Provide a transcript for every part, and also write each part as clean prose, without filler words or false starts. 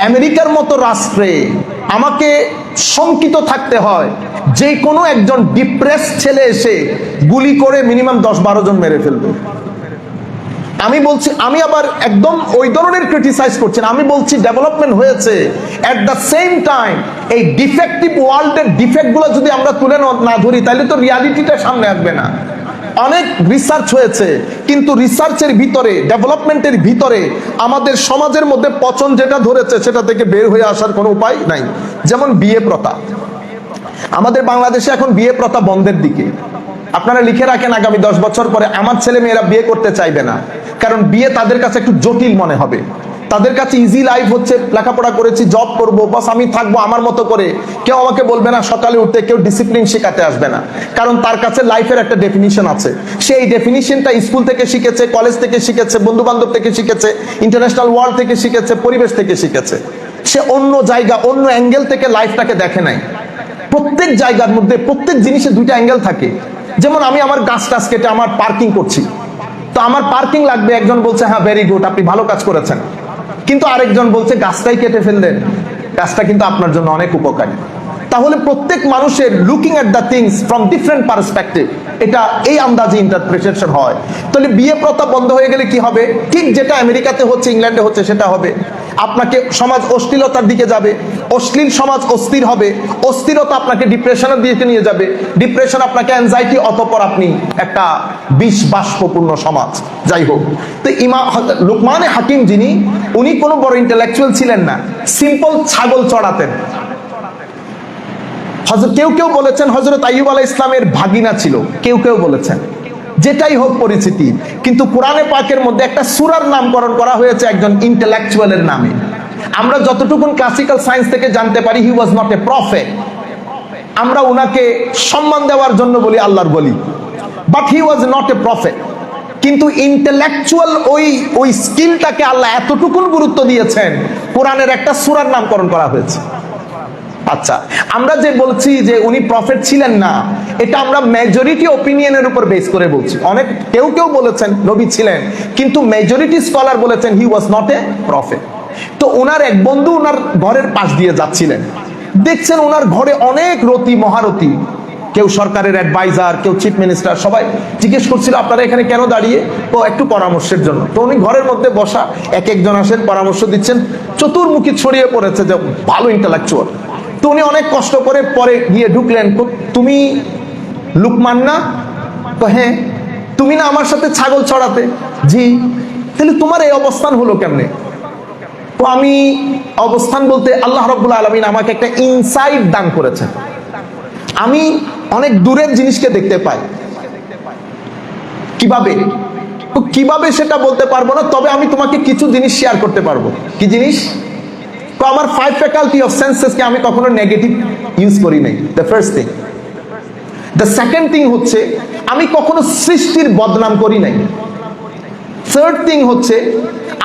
আমেরিকার মতো রাষ্ট্রে আমাকে শঙ্কিত থাকতে হয় যে কোনো একজন ডিপ্রেস ছেলে এসে গুলি করে মিনিমাম 10-12 জন মেরে ফেলবে। আমি বলছি, আমি আবার একদম ওই ধরনের ক্রিটিসাইজ করছি না, আমি বলছি ডেভেলপমেন্ট হয়েছে। এট দ্য সেম টাইম এই ডিফেক্টিভ ওয়ার্ল্ডের ডিফেক্টগুলো যদি আমরা তুলে না ধরি তাহলে তো রিয়ালিটিটা সামনে আসবে না। অনেক রিসার্চ হয়েছে, কিন্তু রিসার্চের ভিতরে, ডেভেলপমেন্টের ভিতরে আমাদের সমাজের মধ্যে পচন যেটা ধরেছে সেটা থেকে বের হয়ে আসার কোনো উপায় নাই। যেমন বিয়ে প্রথা, আমাদের বাংলাদেশে এখন বিয়ে প্রথা বন্ধের দিকে। আপনারা লিখে রাখেন, আগামী 10 বছর পরে আমার ছেলে মেয়েরা বিয়ে করতে চাইবে না, কারণ বিয়ে তাদের কাছে একটু জটিল মনে হবে। তাদের কাছে ইজি লাইফ হচ্ছে লেখাপড়া করেছি, জব করব, বাস আমি থাকবো আমার মতো করে, কেউ আমাকে বলবে না সকালে উঠতে, কেউ ডিসিপ্লিন শেখাতে আসবে না, কারণ তার কাছে লাইফের একটা ডেফিনিশন আছে। সেই ডেফিনিশনটা স্কুল থেকে শিখেছে, কলেজ থেকে শিখেছে, বন্ধু বান্ধব থেকে শিখেছে, ইন্টারন্যাশনাল ওয়ার্ল্ড থেকে শিখেছে, পরিবেশ থেকে শিখেছে। সে অন্য জায়গা, অন্য অ্যাঙ্গেল থেকে লাইফটাকে দেখে নাই। প্রত্যেক জায়গার মধ্যে, প্রত্যেক জিনিসে দুইটা অ্যাঙ্গেল থাকে। যেমন আমি আমার গাছ টাছ কেটে আমার পার্কিং করছি, তো আমার পার্কিং লাগবে, একজন বলছে হ্যাঁ ভেরি গুড, আপনি ভালো কাজ করেছেন, কিন্তু আরেকজন বলছে গাছটাই কেটে ফেললেন, গাছটা কিন্তু আপনার জন্য অনেক উপকারী। তাহলে প্রত্যেক মানুষের looking at the things from different perspective, এটা এই আন্দাজে ইন্টারপ্রিটেশন হয়। তাহলে বিয়ে প্রথা বন্ধ হয়ে গেলে কি হবে? ঠিক যেটা আমেরিকাতে হচ্ছে, ইংল্যান্ডে হচ্ছে সেটা হবে। আপনাকে সমাজ অশ্লীলতার দিকে যাবে, অশ্লীল সমাজ অস্থির হবে, অস্থিরতা আপনাকে ডিপ্রেশনের দিকে নিয়ে যাবে, ডিপ্রেশন আপনাকে অ্যাংজাইটি, অতঃপর আপনি একটা বিষ বাষ্পপূর্ণ সমাজ। যাই হোক, তো লুকমান হাকিম যিনি, উনি কোনো বড় ইন্টেলেকচুয়াল ছিলেন না, সিম্পল ছাগল চড়াতেন। কেউ কেউ বলেছেন হযরত আইয়ুব আলাইহিস সালামের ভাগিনা ছিল, কেউ কেউ বলেছেন, যেটাই হোক পরিচিতি, কিন্তু কোরআনে পাকের মধ্যে একটা সূরার নামকরণ করা হয়েছে একজন ইন্টেলেকচুয়ালের নামে। আমরা যতটুকু ক্লাসিক্যাল সায়েন্স থেকে জানতে পারি, হি ওয়াজ নট এ প্রফেট। আমরা উনাকে সম্মান দেওয়ার জন্য বলি আল্লাহর বলি, but he was not a prophet. কিন্তু ইন্টেলেকচুয়াল ওই স্কিলটাকে আল্লাহ এতটুকুন গুরুত্ব দিয়েছেন, কোরআনের একটা সূরার নামকরণ করা হয়েছে। আচ্ছা, আমরা যে বলছি যে উনি প্রফেট ছিলেন না, এটা আমরা মেজরিটি ওপিনিয়নের উপর বেস করে বলছি। অনেক কেউ কেউ বলেছেন নবী ছিলেন, কিন্তু মেজরিটি স্কলার বলেছেন হি ওয়াজ নট এ প্রফেট। তো ওনার এক বন্ধু ওনার ঘরের পাশ দিয়ে যাচ্ছিলেন, দেখছেন ওনার ঘরে অনেক রতি মহারতি, কেউ সরকারের অ্যাডভাইজার, কেউ চিফ মিনিস্টার, সবাই জিজ্ঞেস করছিল আপনারা এখানে কেন দাঁড়িয়ে? তো একটু পরামর্শের জন্য। তো উনি ঘরের মধ্যে বসা, এক একজন আসেন, পরামর্শ দিচ্ছেন, চতুর্মুখী ছড়িয়ে পড়েছে যে ভালো ইন্টেলেকচুয়াল। তো উনি অনেক কষ্ট করে পরে গিয়ে ঢুকলেন, তুমি লুকমান না? তো হ্যাঁ। তুমি না আমার সাথে ছাগল চড়াতে? জি। তাহলে তোমার এই অবস্থান হলো কেমনে? তো আমি অবস্থান বলতে আল্লাহ রাব্বুল আলামিন আমাকে একটা ইনসাইট দান করেছেন, আমি অনেক দূরের জিনিসকে দেখতে পাই। কিভাবে? তো কিভাবে সেটা বলতে পারবো না, তবে আমি তোমাকে কিছু জিনিস শেয়ার করতে পারবো। কি জিনিস? তো আমার 5 ফ্যাকাল্টি অফ সেন্সেসকে আমি কখনো নেগেটিভ ইউজ করি নাই, the first thing. The second thing হচ্ছে আমি কখনো সৃষ্টির বদনাম করি নাই। থার্ড থিং হচ্ছে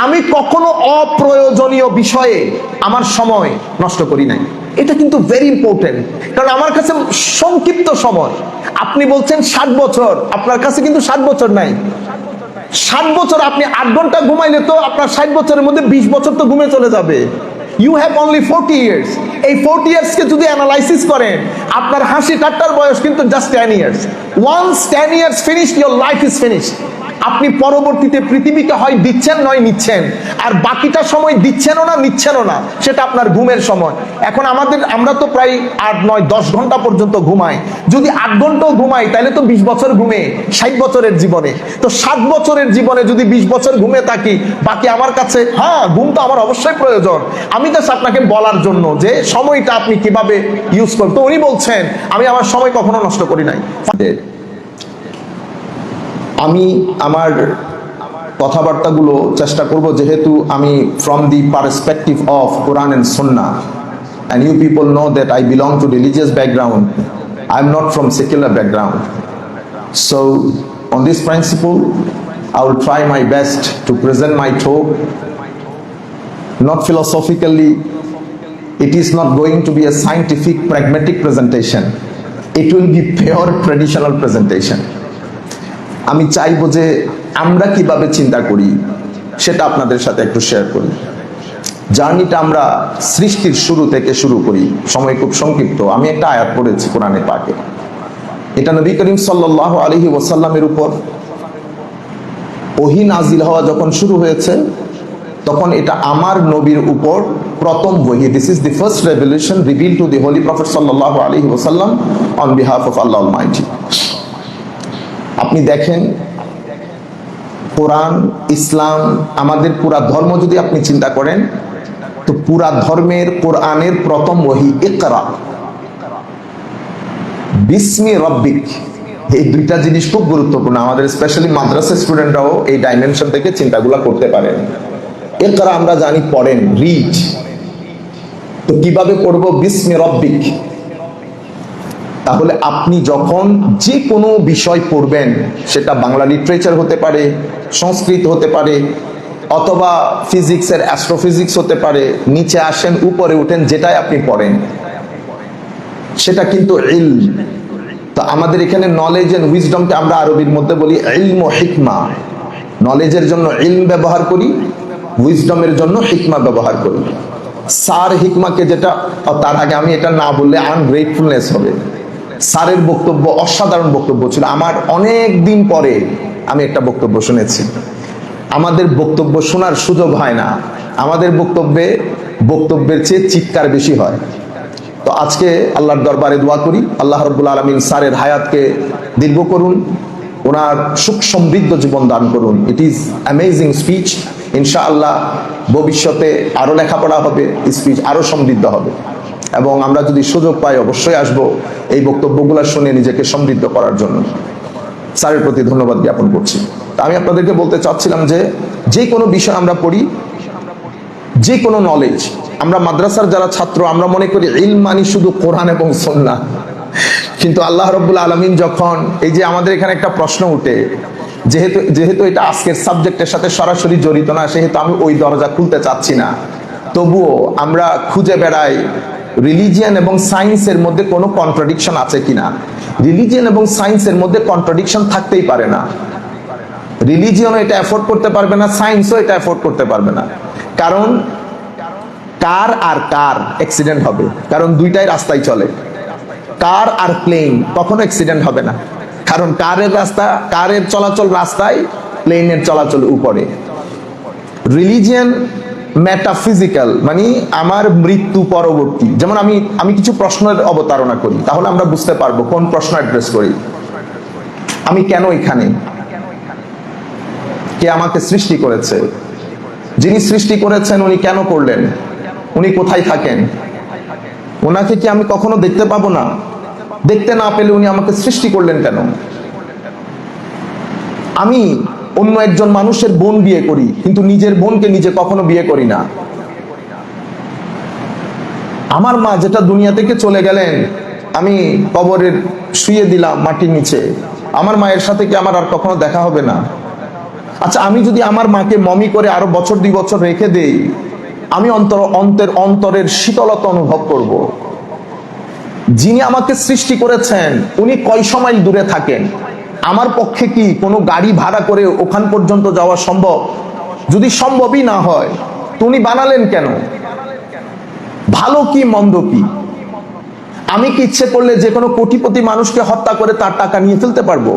আমি কখনো অপ্রয়োজনীয় বিষয়ে আমার সময় নষ্ট করি নাই। এটা কিন্তু ভেরি ইম্পর্টেন্ট, কারণ আমার কাছে সংক্ষিপ্ত সময়। আপনি বলছেন 60 বছর, আপনার কাছে কিন্তু 60 বছর নাই। 60 বছর আপনি 8 ঘন্টা ঘুমাইলে তো আপনার 60 বছরের মধ্যে 20 বছর তো ঘুমে চলে যাবে। You have only 40 years. এই 40 ইয়ার্সকে যদি অ্যানালাইসিস করেন, আপনার হাসি ঠাট্টার বয়স কিন্তু just 10 years. Once 10 years finished, your life is finished. আপনি পরবর্তীতে পৃথিবীকে হয় দিচ্ছেন নয় নিচ্ছেন, আর বাকিটা সময় দিচ্ছেনও না নিচ্ছেনও না, সেটা আপনার ঘুমের সময়। এখন আমরা তো প্রায় 8, 9, 10 ঘন্টা পর্যন্ত ঘুমাই। যদি 8 ঘন্টাও ঘুমাই তাহলে তো 20 বছর ঘুমে 60 বছরের জীবনে। তো 60 বছরের জীবনে যদি 20 বছর ঘুমে থাকি, বাকি আমার কাছে, হ্যাঁ ঘুম তো আমার অবশ্যই প্রয়োজন। আমি জাস্ট আপনাকে বলার জন্য যে সময়টা আপনি কিভাবে ইউজ করতে। উনি বলছেন আমি আমার সময় কখনো নষ্ট করি নাই। আমি আমার কথাবার্তাগুলো চেষ্টা করব, যেহেতু আমি from the perspective of Quran and Sunnah, and you people know that I belong to religious background. I'm not from secular background. So on this principle, I will try my best to present my talk, not philosophically. It is not going to be a scientific, pragmatic presentation. It will be pure traditional presentation. আমি চাইবো যে আমরা কিভাবে চিন্তা করি সেটা আপনাদের সাথে একটু শেয়ার করি। জার্নিটা আমরা সৃষ্টির শুরু থেকে শুরু করি। সময় খুব সংক্ষিপ্ত। আমি একটা আয়াত পড়েছি কোরআনে পাকে, এটা নবী করিম সাল্লাল্লাহু আলাইহি ওয়াসাল্লামের উপর ওহী নাজিল হওয়া যখন শুরু হয়েছে, তখন এটা আমার নবীর উপর প্রথম ওহী। This is the first revelation revealed to the holy prophet সাল্লাল্লাহু আলাইহি ওয়াসাল্লাম on behalf of Allah almighty. আপনি দেখেন, কোরআন, ইসলাম, আমাদের পুরা ধর্ম যদি আপনি চিন্তা করেন, তো পুরা ধর্মের কোরআনের প্রথম ওহী ইকরা, বিসমি রব্বিক। এই দুইটা জিনিস খুব গুরুত্বপূর্ণ। আমাদের স্পেশালি মাদ্রাসা স্টুডেন্টরাও এই ডাইমেনশন থেকে চিন্তাগুলো করতে পারেন। ইকরা আমরা জানি পড়েন, রিড। তো কিভাবে পড়বো বিসমি রব্বিক? তাহলে আপনি যখন যে কোনো বিষয় পড়বেন, সেটা বাংলা লিটারেচার হতে পারে, সংস্কৃত হতে পারে, অথবা ফিজিক্সের অ্যাস্ট্রোফিজিক্স হতে পারে, নিচে আসেন উপরে উঠেন, যেটাই আপনি পড়েন সেটা কিন্তু ইলম। তো আমাদের এখানে নলেজ এন্ড উইজডমকে আমরা আরবির মধ্যে বলি ইলম ও হিকমা। নলেজের জন্য ইলম ব্যবহার করি, উইজডমের জন্য হিকমা ব্যবহার করি। স্যার হিকমাকে যেটা, তার আগে আমি এটা না বললে আনগ্রেটফুলনেস হবে। স্যারের বক্তব্য অসাধারণ বক্তব্য ছিল। আমার অনেক দিন পরে আমি একটা বক্তব্য শুনেছি। আমাদের বক্তব্য শোনার সুযোগ হয় না, আমাদের বক্তব্যের চেয়ে চিৎকার বেশি হয়। তো আজকে আল্লাহর দরবারে দোয়া করি, আল্লাহ রাব্বুল আলামিন স্যারের হায়াতকে দীর্ঘ করুন, ওনার সুখ সমৃদ্ধ জীবন দান করুন। It is amazing speech. ইনশাআল্লাহ ভবিষ্যতে আরো লেখাপড়া হবে, স্পিচ আরো সমৃদ্ধ হবে, এবং আমরা যদি সুযোগ পাই অবশ্যই আসব এই বক্তব্যগুলো শুনে নিজেকে সমৃদ্ধ করার জন্য। স্যারের প্রতি ধন্যবাদ জ্ঞাপন করছি। আমি আপনাদেরকে বলতে চাচ্ছিলাম যে কোনো বিষয় আমরা পড়ি, যে কোনো নলেজ, আমরা মাদ্রাসার যারা ছাত্র, আমরা মনে করি ইলম মানে শুধু কোরআন এবং সুন্নাহ। কিন্তু আল্লাহ রাব্বুল আলামিন যখন, এই যে আমাদের এখানে একটা প্রশ্ন উঠে, যেহেতু এটা আজকের সাবজেক্টের সাথে সরাসরি জড়িত না, সেহেতু আমি ওই দরজা খুলতে চাচ্ছি না। তবুও আমরা খুঁজে বেড়াই রিলিজিয়ান এবং সায়েন্সের মধ্যে কোনো কন্ট্রাডিকশন আছে কিনা। রিলিজিয়ান এবং সায়েন্সের মধ্যে কন্ট্রাডিকশন থাকতেই পারে না। রিলিজিয়নও এটা অ্যাফোর্ড করতে পারবে না, সায়েন্সও এটা অ্যাফোর্ড করতে পারবে না। কারণ কার আর কার অ্যাক্সিডেন্ট হবে, কারণ দুইটাই রাস্তায় চলে। কার আর প্লেন কখনো অ্যাক্সিডেন্ট হবে না, কারণ কারের চলাচল রাস্তায়, প্লেনের চলাচল উপরে। রিলিজিয়ান মেটাফিজিক্যাল, মানে আমার মৃত্যু পরবর্তী। যেমন আমি কিছু প্রশ্নের অবতারণা করি, তাহলে আমরা বুঝতে পারবো কোন প্রশ্ন অ্যাড্রেস করি। আমি কেন এখানে? কে আমাকে সৃষ্টি করেছে? যিনি সৃষ্টি করেছেন উনি কেন করলেন? উনি কোথায় থাকেন? ওনাকে কি আমি কখনো দেখতে পাবো না? দেখতে না পেলে উনি আমাকে সৃষ্টি করলেন কেন? আমি অন্য একজন মানুষের বোন বিয়ে করি, কিন্তু নিজের বোনকে নিজে কখনো বিয়ে করি না। আমার মা যেটা দুনিয়া থেকে চলে গেলেন, আমি কবরে শুয়ে দিলাম মাটির নিচে, আমার মায়ের সাথে কি আমার আর কখনো দেখা হবে না? আচ্ছা, আমি যদি আমার মাকে মমি করে আরো বছর 2 বছর রেখে দেই, আমি অন্তরের শীতলতা অনুভব করব। যিনি আমাকে সৃষ্টি করেছেন উনি কয়শো মাইল দূরে থাকেন। আমার পক্ষে কি কোনো গাড়ি ভাড়া করে ওখান পর্যন্ত যাওয়া সম্ভব? যদি সম্ভবই না হয় তো উনি বানালেন কেন? ভালো কি মন্দ কি? আমি কি ইচ্ছে করলে যে কোনো কোটিপতি মানুষকে হত্যা করে তার টাকা নিয়ে ফেলতে পারবো?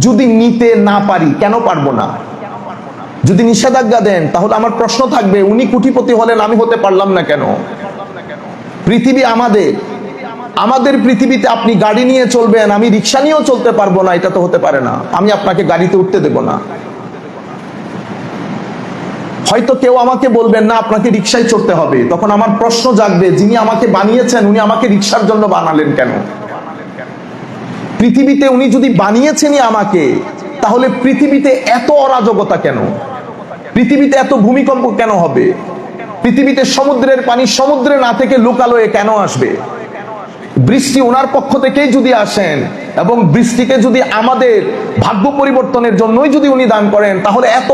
যদি নিতে না পারি, কেন পারবো না? যদি নিষেধাজ্ঞা দেন, তাহলে আমার প্রশ্ন থাকবে, উনি কোটিপতি হলেন, আমি হতে পারলাম না কেন? পৃথিবী আমাদের পৃথিবীতে আপনি গাড়ি নিয়ে চলবেন, আমি রিক্সা নিয়েও চলতে পারবো না, এটা তো হতে পারে না। আমি আপনাকে গাড়িতে উঠতে দেব না। হয়তো কেউ আমাকে বলবেন না আপনাকে রিক্সায় চড়তে হবে, তখন আমার প্রশ্ন জাগবে, যিনি আমাকে বানিয়েছেন উনি আমাকে রিক্সার জন্য বানালেন কেন? পৃথিবীতে উনি যদি বানিয়েছেনই আমাকে, তাহলে পৃথিবীতে এত অরাজকতা কেন? পৃথিবীতে এত ভূমিকম্প কেন হবে? পৃথিবীতে সমুদ্রের পানি সমুদ্রে না থেকে লোকালয়ে কেন আসবে? বৃষ্টি ওনার পক্ষ থেকেই যদি আসেন, এবং বৃষ্টিকে যদি আমাদের ভাগ্য পরিবর্তনের জন্যই যদি উনি দান করেন, তাহলে এত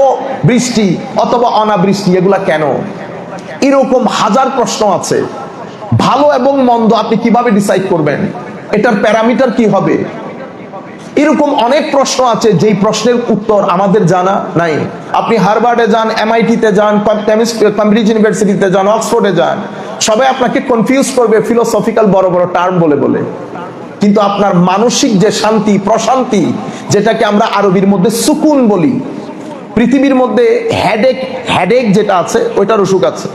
বৃষ্টি অথবা অনাবৃষ্টি এগুলা কেন? এরকম হাজার প্রশ্ন আছে। ভালো এবং মন্দ আপনি কিভাবে ডিসাইড করবেন? এটার প্যারামিটার কি হবে? এরকম অনেক প্রশ্ন আছে যেই প্রশ্নের উত্তর আমাদের জানা নাই। আপনি হার্ভার্ডে যান, MIT-তে যান, ক্যামব্রিজ ইউনিভার্সিটিতে যান, অক্সফোর্ডে যান, সবাই আপনাকে কনফিউজ করবে ফিলোসফিক্যাল বড় বড় টার্ম বলে বলে, কিন্তু আপনার মানসিক যে শান্তি, প্রশান্তি, যেটাকে আমরা আরবির মধ্যে সুকুন বলি, পৃথিবীর মধ্যে হেডেক যেটা আছে ওইটার ওষুধ আছে,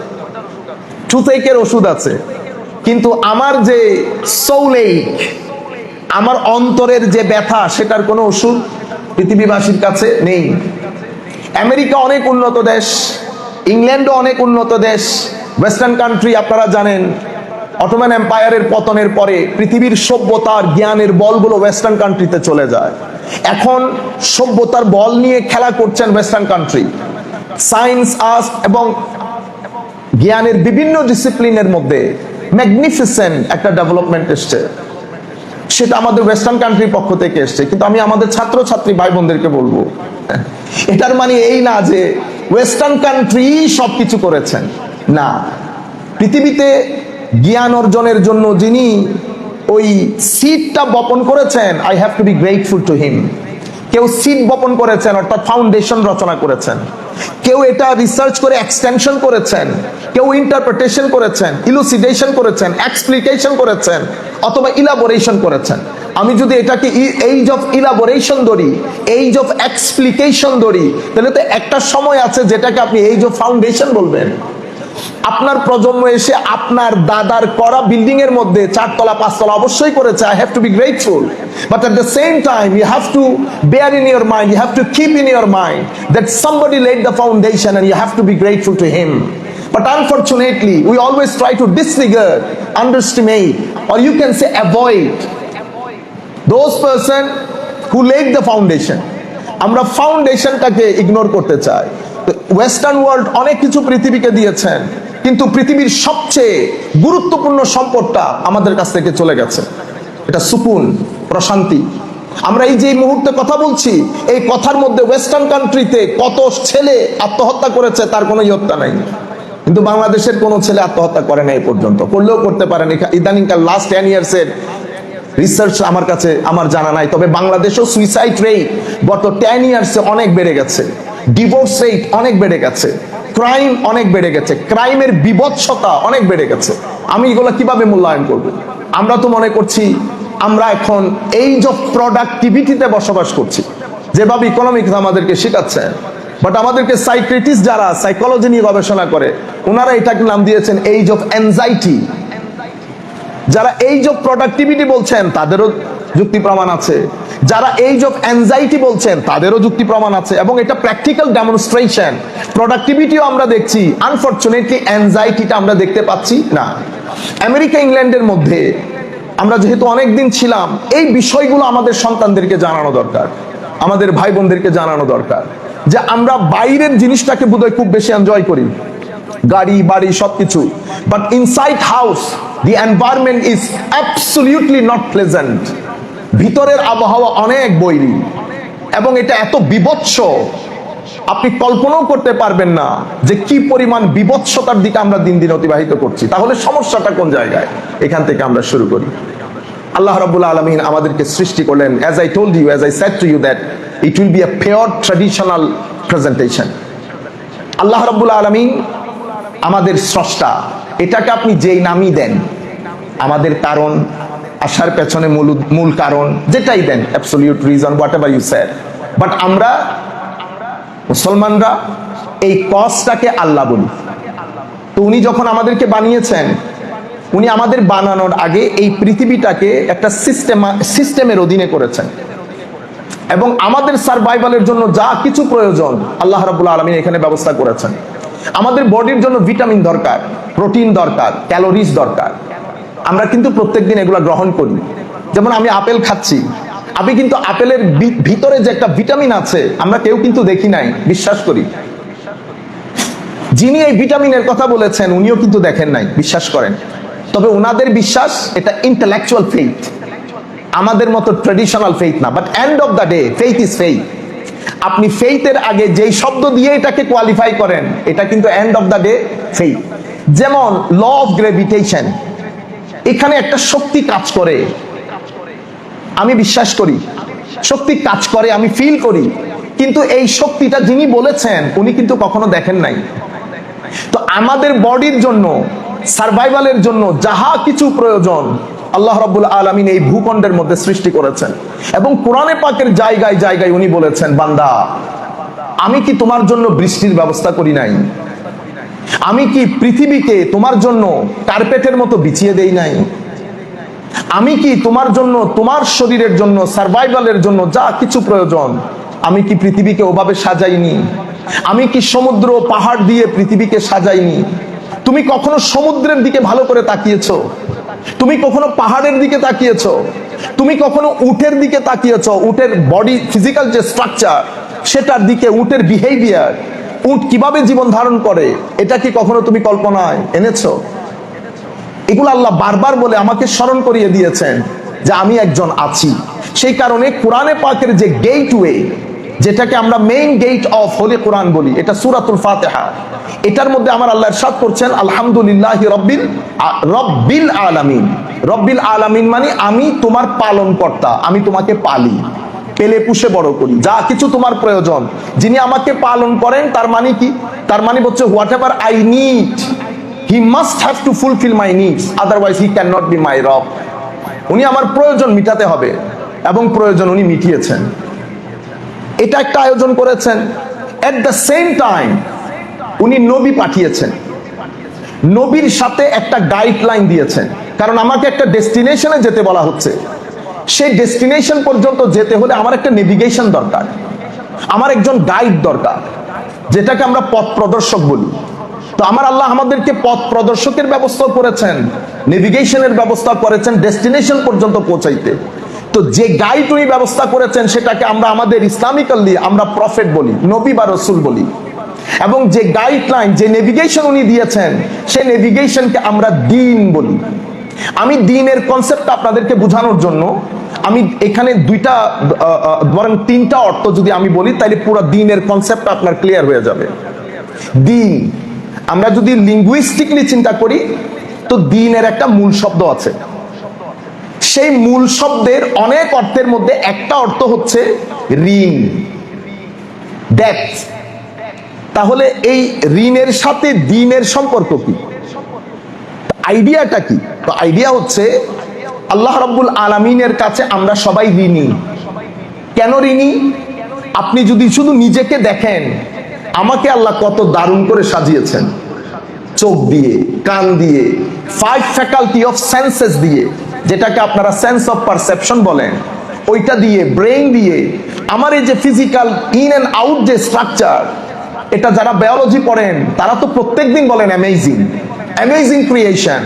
টুথেকের ওষুধ আছে, কিন্তু আমার যে সৌলেক, আমার অন্তরের যে ব্যথা, সেটার কোনো ওষুধ পৃথিবীবাসীর কাছে নেই। আমেরিকা অনেক উন্নত দেশ, ইংল্যান্ডও অনেক উন্নত দেশ, ওয়েস্টার্ন কান্ট্রি, আপনারা জানেন অটোমান এম্পায়ারের পতনের পরে পৃথিবীর সভ্যতার জ্ঞানের বলগুলো ওয়েস্টার্ন কান্ট্রিতে চলে যায়। এখন সভ্যতার বল নিয়ে খেলা করছেন ওয়েস্টার্ন কান্ট্রি। সায়েন্স, আর্টস এবং জ্ঞানের বিভিন্ন ডিসিপ্লিনের মধ্যে ম্যাগনিফিসেন্ট একটা ডেভেলপমেন্ট এসছে, সেটা আমাদের ওয়েস্টার্ন কান্ট্রির পক্ষ থেকে এসছে। কিন্তু আমি আমাদের ছাত্রছাত্রী ভাই বোনদেরকে বলবো, এটার মানে এই না যে ওয়েস্টার্ন কান্ট্রি সবকিছু করেছেন, না। পৃথিবীতে জ্ঞান অর্জনের জন্য যিনি ওই সিডটা বপন করেছেন, I have to be grateful to him. কেউ সিড বপন করেছেন, অর্থাৎ ফাউন্ডেশন রচনা করেছেন, কেউ এটা রিসার্চ করে এক্সটেনশন করেছেন, কেউ ইন্টারপ্রিটেশন করেছেন, ইলুসিডেশন করেছেন, এক্সপ্লিকেশন করেছেন, অথবা ইলাবোরেশন করেছেন। আমি যদি এটাকে এইজ অফ ইলাবোরেশন ধরি, এইজ অফ এক্সপ্লিকেশন ধরি, তাহলে তো একটা সময় আছে যেটাকে আপনি এইজ অফ ফাউন্ডেশন বলবেন। আপনার প্রজন্ম এসে আপনার দাদার করা বিল্ডিং এর মধ্যে 4 তলা 5 তলা অবশ্যই করেছে, I have to be grateful, but at the same time you have to bear in your mind, you have to keep in your mind that somebody laid the foundation and you have to be grateful to him. But unfortunately we always try to disregard, underestimate, or you can say avoid those person who laid the foundation. আমরা ফাউন্ডেশনটাকে ignore করতে চাই। Western world অনেক কিছু পৃথিবীকে দিয়েছেন, কিন্তু পৃথিবীর সবচেয়ে গুরুত্বপূর্ণ সম্পদটা আমাদের কাছ থেকে চলে গেছে, এটা সুকুন, প্রশান্তি। আমরা এই যে মুহূর্তে কথা বলছি, এই কথার মধ্যে ওয়েস্টার্ন কান্ট্রিতে কত ছেলে আত্মহত্যা করেছে তার কোনো ইয়ত্তা নাই, কিন্তু বাংলাদেশের কোনো ছেলে আত্মহত্যা করে না এই পর্যন্ত, করলেও করতে পারেন। ইদানিংকার লাস্ট 10 ইয়ার্সের রিসার্চ আমার কাছে আমার জানা নাই, তবে বাংলাদেশেও সুইসাইড রেট গত 10 ইয়ার্সে অনেক বেড়ে গেছে, ডিভোর্স রেট অনেক বেড়ে গেছে, ক্রাইম অনেক বেড়ে গেছে, ক্রাইমের বিভৎসতা অনেক বেড়ে গেছে। আমি এগুলো কিভাবে মূল্যায়ন করব? আমরা তো মনে করছি আমরা এখন এইজ অফ প্রোডাক্টিভিটিতে বসবাস করছি, যেভাবে ইকোনমিক্স আমাদেরকে শেখাচ্ছে। বাট আমাদেরকে সাইকিয়াট্রিস্ট যারা সাইকোলজি নিয়ে গবেষণা করে, ওনারা এটাকে নাম দিয়েছেন এইজ অফ অ্যাংজাইটি। যারা এইজ অফ প্রোডাক্টিভিটি বলছেন তাদেরও যুক্তি প্রমাণ আছে, যারা এইজ অফ অ্যাংজাইটি বলছেন তাদেরও যুক্তি প্রমাণ আছে, এবং এটা প্র্যাকটিক্যাল ডেমনস্ট্রেশন। প্রোডাক্টিভিটিও আমরা দেখছি, আনফরচুনেটলি অ্যাংজাইটিটা আমরা দেখতে পাচ্ছি না। আমেরিকা, ইংল্যান্ডের মধ্যে আমরা যেহেতু অনেকদিন ছিলাম, এই বিষয়গুলো আমাদের সন্তানদেরকে জানানো দরকার, আমাদের ভাই বোনদেরকে জানানো দরকার, যে আমরা বাইরের জিনিসটাকে বোধহয় খুব বেশি এনজয় করি, গাড়ি বাড়ি সবকিছু, but inside house the environment is absolutely not pleasant. ভিতরের আবহাওয়া অনেক বৈরী, এবং এটা এত বিভৎস আপনি কল্পনাও করতে পারবেন না যে কি পরিমাণ বিভৎসতার দিকে আমরা দিন দিন অতিবাহিত করছি। তাহলে সমস্যাটা কোন জায়গায়? এখান থেকে আমরা শুরু করি। আল্লাহ রাব্বুল আলামিন আমাদেরকে সৃষ্টি করলেন, as I told you, as I said to you, that it will be a pure traditional presentation. আল্লাহ রাব্বুল আলামিন আমাদের স্রষ্টা, এটাকে আপনি যেই নামই দেন, আমাদের কারণ, আসার পেছনে মূল কারণ যেটাই দেন, absolute reason, whatever you said, but আমরা মুসলমানরা এই কজটাকে আল্লাহ বলি। তো উনি যখন আমাদেরকে বানিয়েছেন, উনি আমাদের বানানোর আগে এই পৃথিবীটাকে একটা সিস্টেমের অধীনে করেছেন, এবং আমাদের সার্ভাইভালের জন্য যা কিছু প্রয়োজন আল্লাহ রাব্বুল আলামিন এখানে ব্যবস্থা করেছেন। আমাদের বডির জন্য ভিটামিন দরকার, প্রোটিন দরকার, ক্যালোরিজ দরকার। আমরা কিন্তু প্রত্যেকদিন এগুলো গ্রহণ করি। যেমন আমি আপেল খাচ্ছি, আমি কিন্তু আপেলের ভিতরে যে একটা ভিটামিন আছে আমরা কেউ কিন্তু দেখি নাই, বিশ্বাস করি। যিনি এই ভিটামিনের কথা বলেছেন উনিও কিন্তু দেখেন নাই, বিশ্বাস করেন। তবে ওনাদের বিশ্বাস এটা ইন্টেলেকচুয়াল ফেইথ, আমাদের মতো ট্রেডিশনাল ফেইথ না। But end of the day faith is faith. আপনি ফেইথের আগে যেই শব্দ দিয়ে এটাকে কোয়ালিফাই করেন, এটা কিন্তু end of the day faith. যেমন ল অফ গ্র্যাভিটেশন, এখানে একটা শক্তি কাজ করে, আমি বিশ্বাস করি শক্তি কাজ করে, আমি ফিল করি, কিন্তু এই শক্তিটা যিনি বলেছেন উনি কিন্তু কখনো দেখেন নাই। তো আমাদের বডির জন্য, সার্ভাইভালের জন্য যাহা কিছু প্রয়োজন আল্লাহ রাব্বুল আলামিন এই ভূখণ্ডের মধ্যে সৃষ্টি করেছেন। এবং কোরআনে পাকের জায়গায় জায়গায় উনি বলেছেন, বান্দা আমি কি তোমার জন্য বৃষ্টির ব্যবস্থা করি নাই? আমি কি পৃথিবীকে তোমার জন্য কার্পেটের মতো বিছিয়ে দেই নাই? আমি কি তোমার জন্য, তোমার শরীরের জন্য, সার্ভাইভালের জন্য যা কিছু প্রয়োজন, আমি কি পৃথিবীকে ওভাবে সাজাইনি? আমি কি সমুদ্র পাহাড় দিয়ে পৃথিবীকে সাজাইনি? তুমি কখনো সমুদ্রের দিকে ভালো করে তাকিয়েছো? তুমি কখনো পাহাড়ের দিকে তাকিয়েছো? তুমি কখনো উটের দিকে তাকিয়েছো? উটের বডি, ফিজিক্যাল যে স্ট্রাকচার, সেটার দিকে, উটের বিহেভিয়ার, উট কিভাবে জীবন ধারণ করে, এটা কি কখনো তুমি কল্পনায় এনেছো? এগুলো আল্লাহ বারবার বলে আমাকে স্মরণ করিয়ে দিয়েছেন যে আমি একজন আছি। সেই কারণে কোরআনে পাকের যে গেটওয়ে, যেটাকে আমরা মেইন গেট অফ হোলি কোরআন বলি, এটা সূরাতুল ফাতিহা। এটার মধ্যে আমার আল্লাহ ইরশাদ করছেন, আলহামদুলিল্লাহি রব্বিল আলামিন। রব্বিল আলামিন মানে আমি তোমার পালন কর্তা, আমি তোমাকে পালি, পেলে পুষে বড় করি, যা কিছু তোমার প্রয়োজন যিনি আমাকে পালন করেন। তার মানে কি? তার মানে হচ্ছে what ever I need, he must have two fulfil my needs, otherwise he can not be মাই রব। উনি আমার প্রয়োজন মিটাতে হবে, এবং প্রয়োজন উনি মিটিয়েছেন। এটা একটা আয়োজন করেছেন। এট দ্য সেম টাইম উনি নবী পাঠিয়েছেন, নবীর সাথে একটা গাইডলাইন দিয়েছেন। কারণ আমাকে একটা ডেস্টিনেশনে যেতে বলা হচ্ছে, সেই ডেস্টিনেশন পর্যন্ত যেতে হলে আমার একটা নেভিগেশন দরকার, আমার একজন গাইড দরকার, যেটাকে আমরা পথ প্রদর্শক বলি। তো আমার আল্লাহ আমাদেরকে পথ প্রদর্শকের ব্যবস্থা করেছেন, নেভিগেশনের ব্যবস্থা করেছেন ডেস্টিনেশন পর্যন্ত পৌঁছাইতে। তো যে গাইড উনি ব্যবস্থা করেছেন সেটাকে আমরা আমাদের ইসলামিক্যালি আমরা প্রফেট বলি, নবী বা রসুল বলি। এবং যে গাইডলাইন, যে নেভিগেশন উনি দিয়েছেন, সেই নেভিগেশনকে আমরা দ্বীন বলি। আমি দ্বীনের কনসেপ্টটা আপনাদেরকে বোঝানোর জন্য আমি এখানে দুইটা বরং তিনটা অর্থ যদি আমি বলি, তাহলে পুরো দ্বীনের কনসেপ্টটা আপনার ক্লিয়ার হয়ে যাবে। দ্বীন, আমরা যদি লিঙ্গুইস্টিকলি চিন্তা করি, তো দ্বীনের একটা মূল শব্দ আছে। সেই মূল শব্দের অনেক অর্থের মধ্যে একটা অর্থ হচ্ছে ঋণ, ডেপথ। তাহলে এই ঋণের সাথে দ্বীনের সম্পর্ক কি? আইডিয়াটা কি? তো আইডিয়া হচ্ছে আল্লাহ রাব্বুল আলামিনের কাছে আমরা সবাই ঋণী। কেন ঋণী? আপনি যদি শুধু নিজেকে দেখেন, আমাকে আল্লাহ কত দারুণ করে সাজিয়েছেন, চোখ দিয়ে, কান দিয়ে, 5 ফ্যাকাল্টি অফ সেন্সেস দিয়ে, যেটাকে আপনারা সেন্স অফ পারসেপশন বলেন, ওইটা দিয়ে, ব্রেইন দিয়ে, আমার এই যে ফিজিক্যাল ইন অ্যান্ড আউট যে স্ট্রাকচার, এটা যারা বায়োলজি পড়েন তারা তো প্রত্যেকদিন বলেন অ্যামেজিং, অ্যামেজিং ক্রিয়েশন।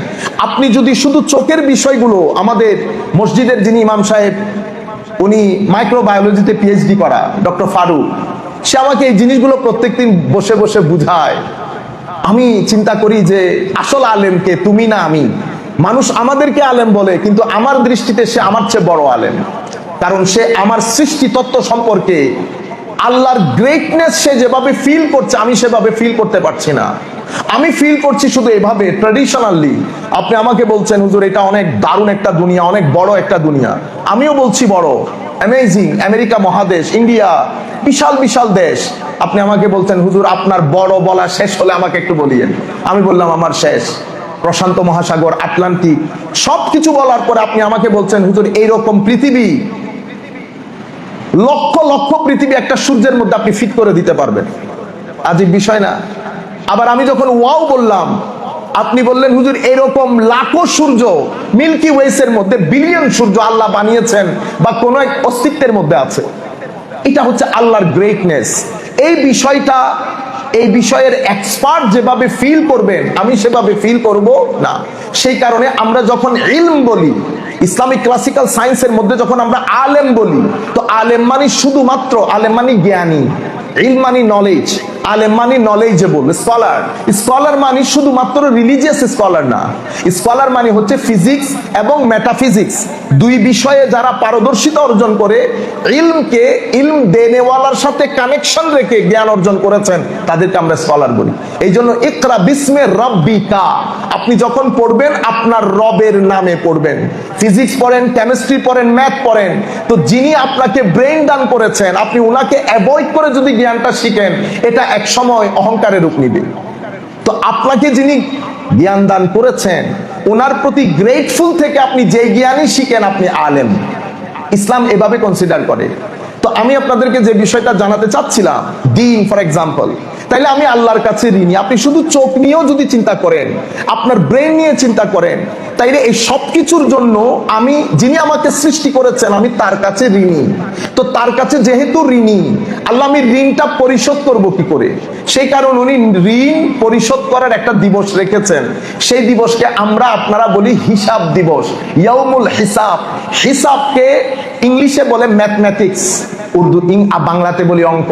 আপনি যদি শুধু চোখের বিষয়গুলো, আমাদের মসজিদের যিনি ইমাম সাহেব, উনি মাইক্রোবায়োলজিতে পিএইচডি করা ডক্টর ফারুক, সে আমাকে এই জিনিসগুলো প্রত্যেকদিন বসে বসে বুঝায়। আমি চিন্তা করি যে আসল আলেমকে তুমি না আমি। মানুষ আমাদেরকে আলেম বলে, কিন্তু আমার দৃষ্টিতে সে আমার চেয়ে বড় আলেম, কারণ সে আমার সৃষ্টি তত্ত্ব সম্পর্কে আল্লাহর গ্রেটনেস সে যেভাবে ফিল করছে, আমি সেভাবে ফিল করতে পারছি না। আমি ফিল করছি শুধু এভাবে ট্র্যাডিশনালি। আপনি আমাকে বলছেন হুজুর এটা অনেক দারুণ একটা দুনিয়া, অনেক বড় একটা দুনিয়া, আমিও বলছি বড়, অ্যামেজিং, আমেরিকা মহাদেশ, ইন্ডিয়া, বিশাল বিশাল দেশ। আপনি আমাকে বলছেন হুজুর আপনার বড় বলা শেষ হলে আমাকে একটু বলিয়েন। আমি বললাম আমার শেষ, প্রশান্ত মহাসাগর, আটলান্টিক, সবকিছু বলার পরে আপনি আমাকে বলছেন হুজুর এইরকম পৃথিবী, লক্ষ লক্ষ পৃথিবী একটা সূর্যের মধ্যে আপনি ফিট করে দিতে পারবেন। আজীব বিষয় না? আবার আমি যখন ওয়াও বললাম, আপনি বললেন হুজুর এরকম লাখো সূর্য, মিল্কি ওয়েসের মধ্যে বিলিয়ন সূর্য আল্লাহ বানিয়েছেন বা কোন এক অস্তিত্বের মধ্যে আছে। এটা হচ্ছে আল্লাহর গ্রেটনেস। এই বিষয়টা, এই বিষয়ের এক্সপার্ট যেভাবে ফিল করবেন, আমি সেভাবে ফিল করব না। সেই কারণে আমরা যখন ইলম বলি, ইসলামিক ক্লাসিক্যাল সায়েন্সের মধ্যে যখন আমরা আলেম বলি, তো আলেম মানে শুধুমাত্র, আলেম মানে জ্ঞানী, ইলম মানে নলেজ, আলেম মানে নলেজেবল, স্কলার। স্কলার মানে শুধুমাত্র রিলিজিয়াস স্কলার না, স্কলার মানে হচ্ছে ফিজিক্স এবং মেটাফিজিক্স, দুই বিষয়ে যারা পারদর্শিতা অর্জন করে, ইলমকে ইলম দেনেওয়ালার সাথে কানেকশন রেখে জ্ঞান অর্জন করেছেন, তাদেরকে আমরা স্কলার বলি। এই জন্য ইকরা বিসমে রব্বিকা, আপনি যখন পড়বেন আপনার রবের নামে পড়বেন। ফিজিক্স পড়েন, কেমিস্ট্রি পড়েন, ম্যাথ পড়েন, তো যিনি আপনাকে ব্রেন দান করেছেন আপনি ওনাকে অ্যাভয়েড করে যদি জ্ঞানটা শিখেন, এটা এক সময় অহংকারের রূপ নিবে। তো আপনাকে যিনি জ্ঞান দান করেছেন ওনার প্রতি গ্রেটফুল থেকে আপনি যে জ্ঞানই শিখেন আপনি আলেম। ইসলাম এভাবে কনসিডার করে। তো আমি আপনাদেরকে যে বিষয়টা জানাতে চাচ্ছিলাম, দিন ফর এক্সাম্পল, তাইলে আমি আল্লাহর কাছে ঋণী। আপনি শুধু চোখ নিয়েও যদি চিন্তা করেন, আপনার ব্রেন নিয়ে চিন্তা করেন, তাইলে এই সব কিছুর জন্য আমি, যিনি আমাকে সৃষ্টি করেছেন, আমি তার কাছে ঋণী। তো তার কাছে যেহেতু ঋণী, আল্লাহ আমি ঋণটা পরিশোধ করব কি করে? সেই কারণে উনি ঋণ পরিশোধ করার একটা দিবস রেখেছেন। সেই দিবসকে আমরা আপনারা বলি হিসাব দিবস, ইয়াউমুল হিসাব। হিসাবকে ইংলিশে বলে ম্যাথমেটিক্স, উর্দু বাংলাতে বলি অঙ্ক।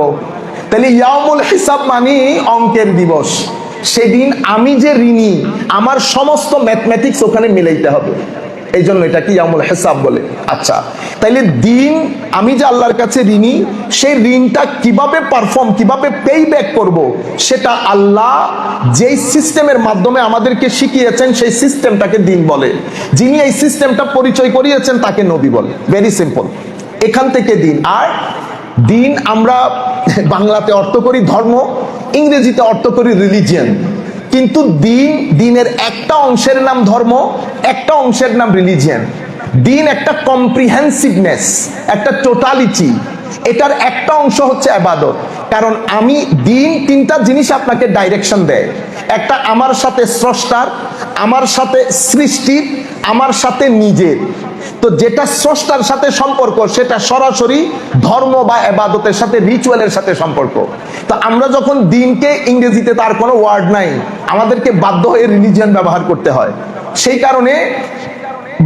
তাহলে ইয়াউমুল হিসাব মানে অঙ্কের দিবস। সেদিন আমি যে ঋণী, আমার সমস্ত ম্যাথমেটিক্স ওখানে মিলাইতে হবে, এই জন্য এটা কি ইয়াউমুল হিসাব বলে। আচ্ছা, তাইলে দিন আমি যে আল্লাহর কাছে ঋণী, সেই ঋণটা কিভাবে পারফর্ম, কিভাবে পে ব্যাক করব, সেটা আল্লাহ যেই সিস্টেমের মাধ্যমে আমাদেরকে শিখিয়েছেন সেই সিস্টেমটাকে দিন বলে। যিনি এই সিস্টেমটা পরিচয় করিয়েছেন তাকে নবী বলে। ভেরি সিম্পল, এখান থেকে দিন। আর দিন আমরা বাংলাতে অর্থ করি ধর্ম, ইংরেজিতে অর্থ করি রিলিজিয়ন। কিন্তু দিনের একটা অংশের নাম ধর্ম, একটা অংশের নাম রিলিজিয়ন। দিন একটা কম্প্রিহেন্সিভনেস, একটা টোটালিটি। এটার একটা অংশ হচ্ছে ইবাদত। কারণ আমি দিন তিনটা জিনিস আপনাকে ডাইরেকশন দেয়। একটা আমার সাথে স্রষ্টার, আমার সাথে সৃষ্টির, আমার সাথে নিজের। তো যেটা স্রষ্টার সাথে সম্পর্ক সেটা সরাসরি ধর্ম বা ইবাদতের সাথে, রিচুয়ালের সাথে সম্পর্ক। তো আমরা যখন দিনকে, ইংরেজিতে তার কোনো ওয়ার্ড নাই, আমাদেরকে বাধ্য হয়ে রিলিজিয়ন ব্যবহার করতে হয়। সেই কারণে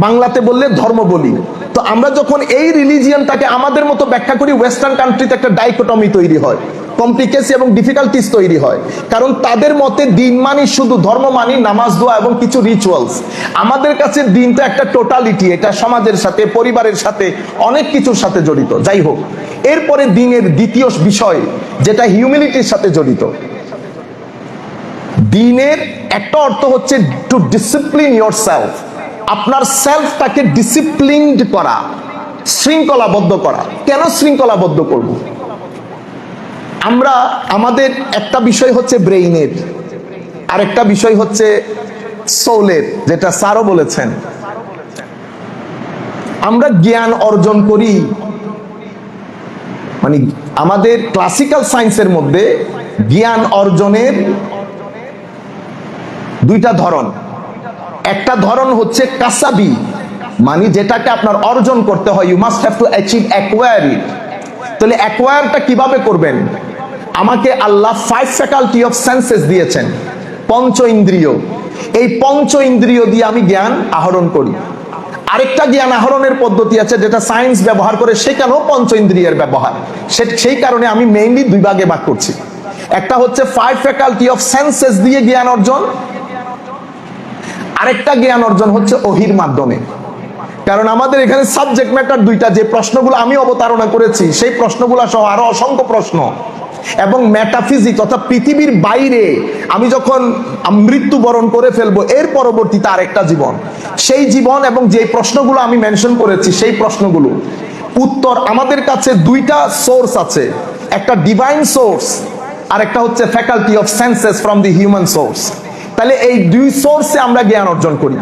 বাংলাতে বললে ধর্ম বলি। তো আমরা যখন এই রিলিজিয়নটাকে আমাদের মতো ব্যাখ্যা করি, ওয়েস্টার্ন কান্ট্রিতে একটা ডাইকোটমি তৈরি হয়, কমপ্লিকেসি এবং ডিফিকাল্টিস তৈরি হয়। কারণ তাদের মতে দিন মানি শুধু ধর্ম মানি, নামাজ, দোয়া এবং কিছু রিচুয়ালস। আমাদের কাছে দিনটা একটা টোটালিটি, এটা সমাজের সাথে, পরিবারের সাথে, অনেক কিছুর সাথে জড়িত। যাই হোক, এরপরে দিনের দ্বিতীয় বিষয় যেটা হিউম্যানিটির সাথে জড়িত। দিনের একটা অর্থ হচ্ছে টু ডিসিপ্লিন ইয়োরসেলফ, আপনার সেলফটাকে ডিসিপ্লিনড করা, শৃঙ্খলাবদ্ধ করা। কেন শৃঙ্খলাবদ্ধ করব? আমরা, আমাদের একটা বিষয় হচ্ছে ব্রেইনের, আরেকটা বিষয় হচ্ছে সোলের, যেটা স্যারও বলেছেন। আমরা জ্ঞান অর্জন করি, মানে আমাদের ক্লাসিক্যাল সায়েন্সের মধ্যে জ্ঞান অর্জনের দুইটা ধরন। একটা ধরন হচ্ছে কাসাবি, মানে যেটাকে আপনার অর্জন করতে হয়, you must have to achieve, acquire it. তাহলে অ্যাকোয়ারটা কিভাবে করবেন? আমাকে আল্লাহ 5 ফ্যাকাল্টি অফ সেন্সেস দিয়েছেন, পঞ্চ ইন্দ্রিয়। এই পঞ্চ ইন্দ্রিয় দিয়ে আমি জ্ঞান আহরণ করি। আরেকটা জ্ঞান আহরণের পদ্ধতি আছে যেটা সায়েন্স ব্যবহার করে, সেখানেও পঞ্চ ইন্দ্রিয়ের ব্যবহার। সেই কারণে আমি মেইনলি দুই ভাগে ভাগ করছি। একটা হচ্ছে 5 ফ্যাকাল্টি অফ সেন্সেস দিয়ে জ্ঞান অর্জন, আরেকটা জ্ঞান অর্জন হচ্ছে ওহির মাধ্যমে। কারণ আমাদের এখানে সাবজেক্ট ম্যাটার দুইটা, যে প্রশ্নগুলো আমি অবতারণা করেছি সেই প্রশ্নগুলো সহ আরো অসংখ্য প্রশ্ন, এবং মেটাফিজিক্স অর্থাৎ পৃথিবীর বাইরে আমি যখন মৃত্যুবরণ করে ফেলবো, এর পরবর্তীতে আরেকটা জীবন, সেই জীবন এবং যে প্রশ্নগুলো আমি মেনশন করেছি সেই প্রশ্নগুলো উত্তর আমাদের কাছে দুইটা সোর্স আছে, একটা ডিভাইন সোর্স আর একটা হচ্ছে faculty of senses from the human source. তাহলে এই দুই সোর্সে আমরা জ্ঞান অর্জন করি।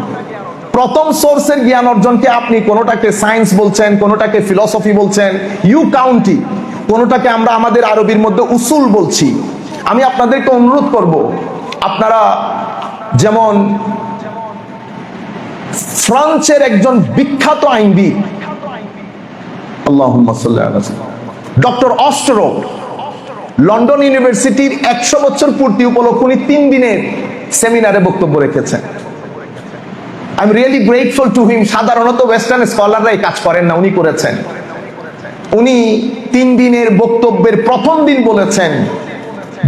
প্রথম সোর্সের জ্ঞান অর্জনকে আপনি কোনোটাকে সায়েন্স বলছেন, কোনোটাকে ফিলসফি বলছেন, ইউ কাউন্টি, কোনোটাকে আমরা আমাদের আরবির মধ্যে উসুল বলছি। আমি আপনাদেরকে অনুরোধ করব, আপনারা যেমন ফ্রান্সের একজন বিখ্যাত আইনবিদ, আল্লাহুম্মা সাল্লি আলা ডক্টর অস্টরো, লন্ডন ইউনিভার্সিটির 100 বছর পূর্তি উপলক্ষে উনি 3 দিনের সেমিনারে বক্তব্য রেখেছেন। I am really grateful to him. সাধারণত ওয়েস্টার্ন স্কলাররা এই কাজ করেন না, উনি করেছেন। উনি 3 দিনের বক্তব্যের প্রথম দিন বলেছেন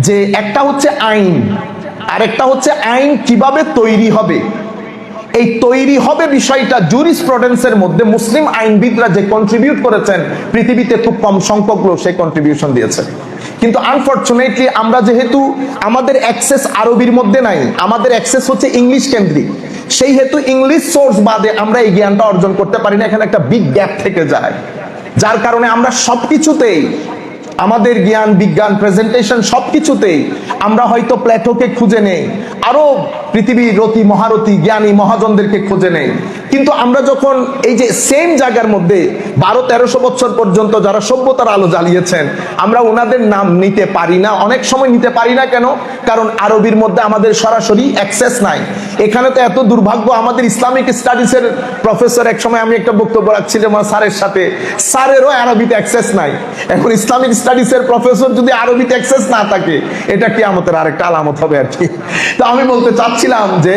যে একটা হচ্ছে আইন, আর একটা হচ্ছে আইন কিভাবে তৈরি হবে। এই তৈরি হবে বিষয়টা জুরিসপ্রুডেন্সের মধ্যে মুসলিম আইনবিদরা যে কন্ট্রিবিউট করেছেন পৃথিবীতে খুব কম সংখ্যক লোক সেই কন্ট্রিবিউশন দিয়েছে। কিন্তু আনফরচুনেটলি আমরা যেহেতু আমাদের অ্যাক্সেস আরবির মধ্যে নাই, আমাদের অ্যাক্সেস হচ্ছে ইংলিশ কেন্দ্রিক, সেই হেতু ইংলিশ সোর্স বাদে আমরা এই জ্ঞানটা অর্জন করতে পারি না। এখানে একটা বিগ গ্যাপ থেকে যায়, যার কারণে আমরা সবকিছুতেই আমাদের জ্ঞান বিজ্ঞান প্রেজেন্টেশন সবকিছুতেই আমরা হয়তো প্লেটোকে খুঁজে নেই, আরো পৃথিবীর রতি মহারথী জ্ঞানী মহাজনদেরকে খুঁজে নেই, কিন্তু আমরা যখন এই যে সেম জায়গার মধ্যে 1200-1300 বছর পর্যন্ত যারা সভ্যতার আলো জ্বালিয়েছেন আমরা ওনাদের নাম নিতে পারি না। অনেক সময় নিতে পারি না কেন? কারণ আরবির মধ্যে আমাদের সরাসরি অ্যাক্সেস নাই। এখানে তো এত দুর্ভাগ্য, আমাদের ইসলামিক স্টাডিজের প্রফেসর, এক সময় আমি একটা বক্তব্য রাখছিলাম আমার স্যারের সাথে, স্যারেরও আরবিতে অ্যাক্সেস নাই। এখন ইসলামিক স্টাডিজের প্রফেসর যদি আরবিতে অ্যাক্সেস না থাকে এটা কিয়ামতের আরেকটা আলামত হবে আর কি। তো আমি বলতে চাচ্ছিলাম যে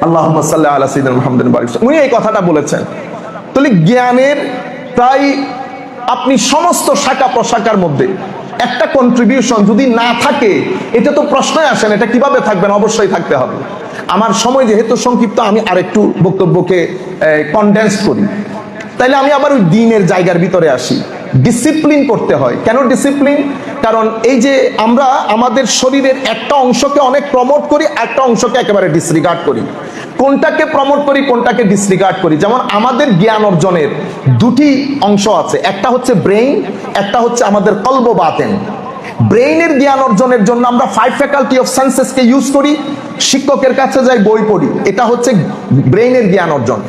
আল্লাহুম্মা সাল্লি আলা সাইয়্যিদিনা মুহাম্মাদিন ওয়া বারিক, উনি এই কথাটা বলেছেন। তাহলে জ্ঞানের প্রায় আপনি সমস্ত শাখা প্রশাখার মধ্যে একটা কন্ট্রিবিউশন যদি না থাকে এটা তো প্রশ্নই আসে না, এটা কিভাবে থাকবেন? অবশ্যই থাকতে হবে। আমার সময় যেহেতু সংক্ষিপ্ত আমি আরেকটু বক্তব্যকে কনডেন্স করি, তাইলে আমি আবার ওই দ্বীনের জায়গার ভিতরে আসি। ডিসিপ্লিন করতে হয়। কেন ডিসিপ্লিন? কারণ এই যে আমরা আমাদের শরীরের একটা অংশকে অনেক প্রমোট করি, একটা অংশকে একেবারে ডিসরিগার্ড করি। কোনটাকে প্রমোট করি কোনটাকে ডিসরিগার্ড করি? যেমন আমাদের জ্ঞান অর্জনের দুটি অংশ আছে, একটা হচ্ছে ব্রেইন, একটা হচ্ছে আমাদের কলব বাতেন। ব্রেইনের জ্ঞান অর্জনের জন্য আমরা 5 ফ্যাকাল্টি অফ সেন্সেসকে ইউজ করি, শিক্ষকের কাছে যাই, বই পড়ি, এটা হচ্ছে ব্রেইনের জ্ঞান অর্জন।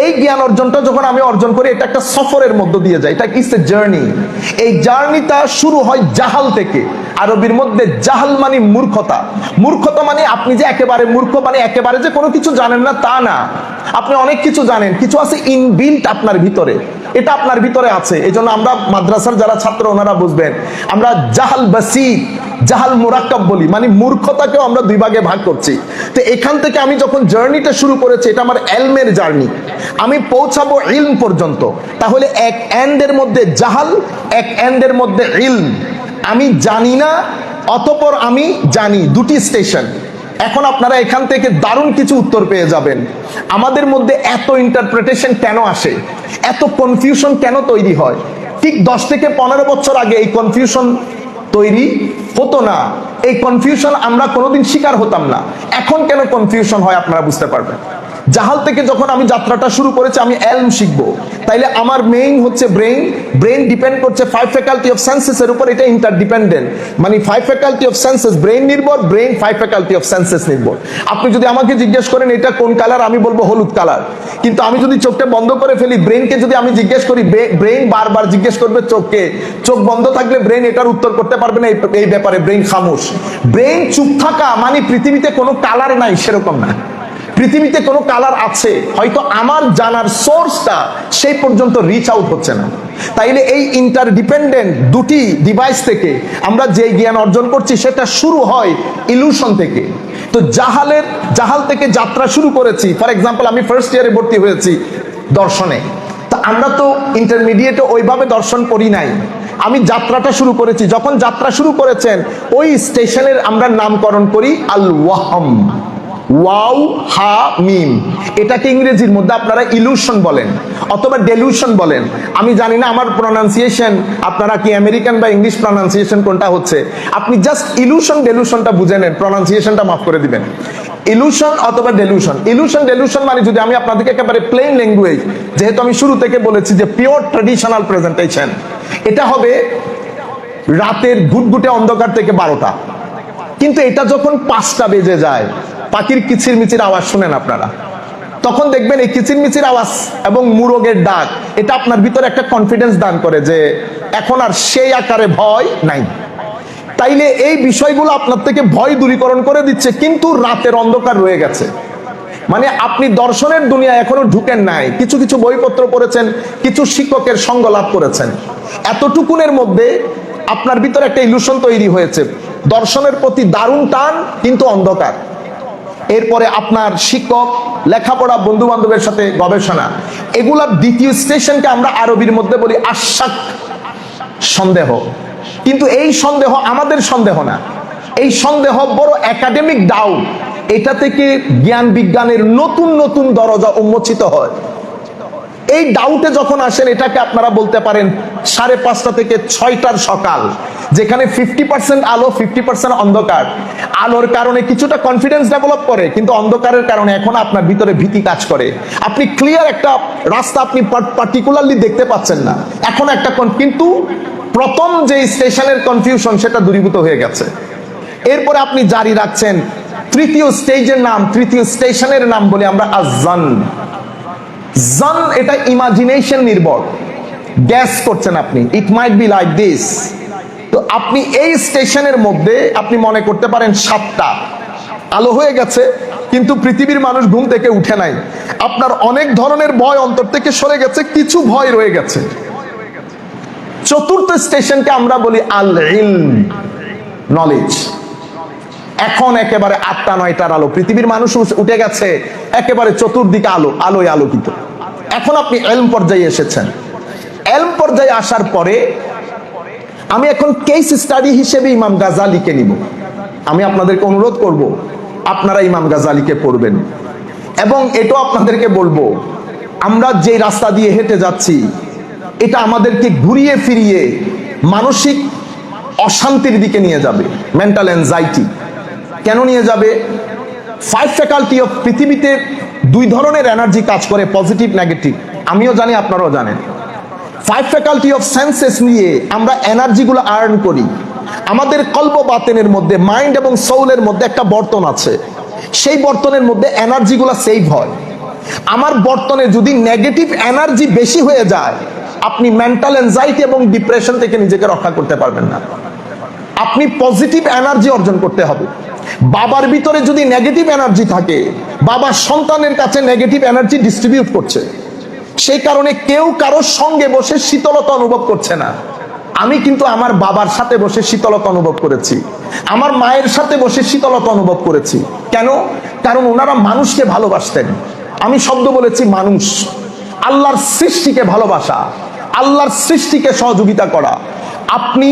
এই জ্ঞান অর্জনটা যখন আমি অর্জন করি এটা একটা সফরের মধ্য দিয়ে যায়, এটা ইটস এ জার্নি। এই জার্নিটা শুরু হয় জাহাল থেকে। আরবির মধ্যে জাহাল মানে মূর্খতা। মূর্খতা মানে আপনি যে একেবারে মূর্খ, মানে একেবারে যে কোনো কিছু জানেন না তা না, আপনি অনেক কিছু জানেন, কিছু আছে ইনবিল্ট আপনার ভিতরে, এটা আপনার ভিতরে আছে। এই জন্য আমরা মাদ্রাসার যারা ছাত্র ওনারা বুঝবেন, আমরা জাহাল বাসীর জাহাল মুরাক্কাব বলি, মানে মূর্খতাকেও আমরা দুই ভাগে ভাগ করছি। তো এখান থেকে আমি যখন জার্নিটা শুরু করেছি এটা আমার এলমের জার্নি, আমি পৌঁছাবো ইলম পর্যন্ত। তাহলে এক এন্ডের মধ্যে জাহাল, এক এন্ডের মধ্যে ইলম। আমি জানি না অতঃপর আমি জানি, দুটি স্টেশন। এখন আপনারা এখান থেকে দারুণ কিছু উত্তর পেয়ে যাবেন। আমাদের মধ্যে এত ইন্টারপ্রিটেশন কেন আসে, এত কনফিউশন কেন তৈরি হয়? ঠিক 10 থেকে 15 বছর আগে এই কনফিউশন তৈরি হতো না, এই কনফিউশন আমরা কোনোদিন শিকার হতাম না। এখন কেন কনফিউশন হয় আপনারা বুঝতে পারবেন। জাহাল থেকে যখন আমি যাত্রাটা শুরু করেছি, আমি এলম শিখবো, তাইলে আমার মেইন হচ্ছে ব্রেইন। ব্রেইন ডিপেন্ড করছে 5 ফ্যাকাল্টি অফ সেন্সেস এর উপর, এটা ইন্টারডিপেন্ডেন্ট। মানে 5 ফ্যাকাল্টি অফ সেন্সেস ব্রেইন নির্ভর, ব্রেইন 5 ফ্যাকাল্টি অফ সেন্সেস নির্ভর। আপনি যদি আমাকে জিজ্ঞেস করেন এটা কোন কালার, আমি বলবো হলুদ কালার। কিন্তু আমি যদি চোখটা বন্ধ করে ফেলি, ব্রেইনকে যদি আমি জিজ্ঞেস করি, ব্রেইন বারবার জিজ্ঞেস করবে চোখকে, চোখ বন্ধ থাকলে ব্রেইন এটার উত্তর করতে পারবে না। এই ব্যাপারে ব্রেইন খামোশ। ব্রেইন চুপ থাকা মানে পৃথিবীতে কোনো কালার নাই সেরকম না, পৃথিবীতে কোনো কালার আছে, হয়তো আমার জানার সোর্সটা সেই পর্যন্ত রিচ আউট হচ্ছে না। তাইলে এই ইন্টারডিপেন্ডেন্ট দুটি ডিভাইস থেকে আমরা যে জ্ঞান অর্জন করছি সেটা শুরু হয় ইলুশন থেকে। তো জাহাল থেকে যাত্রা শুরু করেছি। ফর এক্সাম্পল আমি ফার্স্ট ইয়ারে ভর্তি হয়েছি দর্শনে, তা আমরা তো ইন্টারমিডিয়েটে ওইভাবে দর্শন পড়ি নাই। আমি যাত্রাটা শুরু করেছি, যখন যাত্রা শুরু করেছেন ওই স্টেশনের আমরা নামকরণ করি আল ওয়াহম, ওয়াও হা মিম। এটাকে ইংরেজির মধ্যে আপনারা ইলুশন বলেন অথবা ডেলুশন বলেন। আমি জানি না আমার প্রনাউন্সিয়েশন আপনারা কি আমেরিকান বা ইংলিশ প্রনাউন্সিয়েশন কোনটা হচ্ছে, আপনি জাস্ট ইলুশন ডেলুশনটা বুঝে নেন, প্রনাউন্সিয়েশনটা মাফ করে দিবেন। ইলুশন অথবা ডেলুশন, ইলুশন ডেলুশন মানে যদি আমি আপনাদেরকে একেবারে প্লেন ল্যাঙ্গুয়েজ, যেহেতু আমি শুরু থেকে বলেছি যে পিওর ট্র্যাডিশনাল প্রেজেন্টেশন, এটা হবে রাতের ঘুটঘুটে অন্ধকার থেকে 12টা, কিন্তু এটা যখন 5টা বেজে যায়, পাখির কিচিরমিচির আওয়াজ শুনেন আপনারা, তখন দেখবেন এই কিচিরমিচির আওয়াজ এবং মুরগের ডাক এটা আপনার ভিতরে একটা কনফিডেন্স দান করে যে এখন আর সেই আকারে ভয় নাই। তাইলে এই বিষয়গুলো আপনার থেকে ভয় দূরীকরণ করে দিচ্ছে, কিন্তু রাতের অন্ধকার রয়ে গেছে। মানে আপনি দর্শনের দুনিয়া এখনো ঢুকেন নাই, কিছু কিছু বইপত্র পড়েছেন, কিছু শিক্ষকের সঙ্গ লাভ করেছেন, এতটুকুনের মধ্যে আপনার ভিতরে একটা ইলুশন তৈরি হয়েছে, দর্শনের প্রতি দারুণ টান কিন্তু অন্ধকার। এরপরে আপনার শিক্ষক, লেখাপড়া, বন্ধু বান্ধবের সাথে গবেষণা, এগুলার দ্বিতীয় স্টেশনকে আমরা আরবির মধ্যে বলি আশাক, সন্দেহ। কিন্তু এই সন্দেহ আমাদের সন্দেহ না, এই সন্দেহ বড় একাডেমিক ডাউট। এটা থেকে জ্ঞান বিজ্ঞানের নতুন নতুন দরজা উন্মোচিত হয়। এই ডাউটে যখন আসেন, এটাকে আপনারা বলতে পারেন 5:30 থেকে 6টার সকাল, যেখানে 50% আলো 50% অন্ধকার। আলোর কারণে কিছুটা কনফিডেন্স ডেভেলপ করে, কিন্তু অন্ধকারের কারণে এখন আপনার ভিতরে ভীতি কাজ করে। আপনি ক্লিয়ার একটা রাস্তা আপনি পার্টিকুলারলি দেখতে পাচ্ছেন না এখন একটা, কিন্তু প্রথম যে স্টেশনের কনফিউশন সেটা দূরীভূত হয়ে গেছে। এরপরে আপনি জারি রাখছেন তৃতীয় স্টেজের নাম, তৃতীয় স্টেশনের নাম বলে আমরা আযান। জান এটা ইমাজিনেশন নির্ভর, গ্যাস করছেন আপনি, ইট মাইট বি লাইক দিস। তো আপনি এই স্টেশনের মধ্যে আপনি মনে করতে পারেন 7টা আলো হয়ে গেছে, কিন্তু পৃথিবীর মানুষ ঘুম থেকে উঠে নাই। আপনার অনেক ধরনের ভয় অন্তর থেকে সরে গেছে, কিছু ভয় রয়ে গেছে। চতুর্থ স্টেশনকে আমরা বলি আল ইলম, নলেজ। এখন একেবারে 8টা-9টার আলো, পৃথিবীর মানুষ উঠে গেছে, একেবারে চতুর্দিকে আলো, আলোয় আলোকিত। এখন আপনি এলম পর্যায়ে এসেছেন। এলম পর্যায়ে আসার পরে আমি এখন কেস স্টাডি হিসেবে ইমাম গাজালিকে নিব। আমি আপনাদেরকে অনুরোধ করব আপনারা ইমাম গাজালিকে পড়বেন, এবং এটাও আপনাদেরকে বলবো আমরা যে রাস্তা দিয়ে হেঁটে যাচ্ছি এটা আমাদেরকে ঘুরিয়ে ফিরিয়ে মানসিক অশান্তির দিকে নিয়ে যাবে, মেন্টাল অ্যাংজাইটি। কেন নিয়ে যাবে? 5 ফ্যাকাল্টি অফ পৃথিবীতে 2 ধরনের এনার্জি কাজ করে, পজিটিভ নেগেটিভ। আমিও জানি, আপনারাও জানেন। 5 ফ্যাকাল্টি অফ সেন্সেস নিয়ে আমরা এনার্জিগুলো আর্ন করি। আমাদের কল্প বাতেনের মধ্যে, মাইন্ড এবং সোলের মধ্যে একটা বর্তন আছে, সেই বর্তনের মধ্যে এনার্জিগুলো সেভ হয়। আমার বর্তনে যদি নেগেটিভ এনার্জি বেশি হয়ে যায়, আপনি মেন্টাল অ্যাংজাইটি এবং ডিপ্রেশন থেকে নিজেকে রক্ষা করতে পারবেন না। আপনি পজিটিভ এনার্জি অর্জন করতে হবে। বাবার ভিতরে যদি নেগেটিভ এনার্জি থাকে, বাবা সন্তানের কাছে নেগেটিভ এনার্জি ডিস্ট্রিবিউট করছে, সেই কারণে কেউ কারোর সঙ্গে বসে শীতলতা অনুভব করছে না। আমি কিন্তু আমার বাবার সাথে বসে শীতলতা অনুভব করেছি, আমার মায়ের সাথে বসে শীতলতা অনুভব করেছি। কেন? কারণ ওনারা মানুষকে ভালোবাসতেন। আমি শব্দ বলেছি মানুষ, আল্লাহর সৃষ্টিকে ভালোবাসা, আল্লাহর সৃষ্টিকে সহযোগিতা করা। আপনি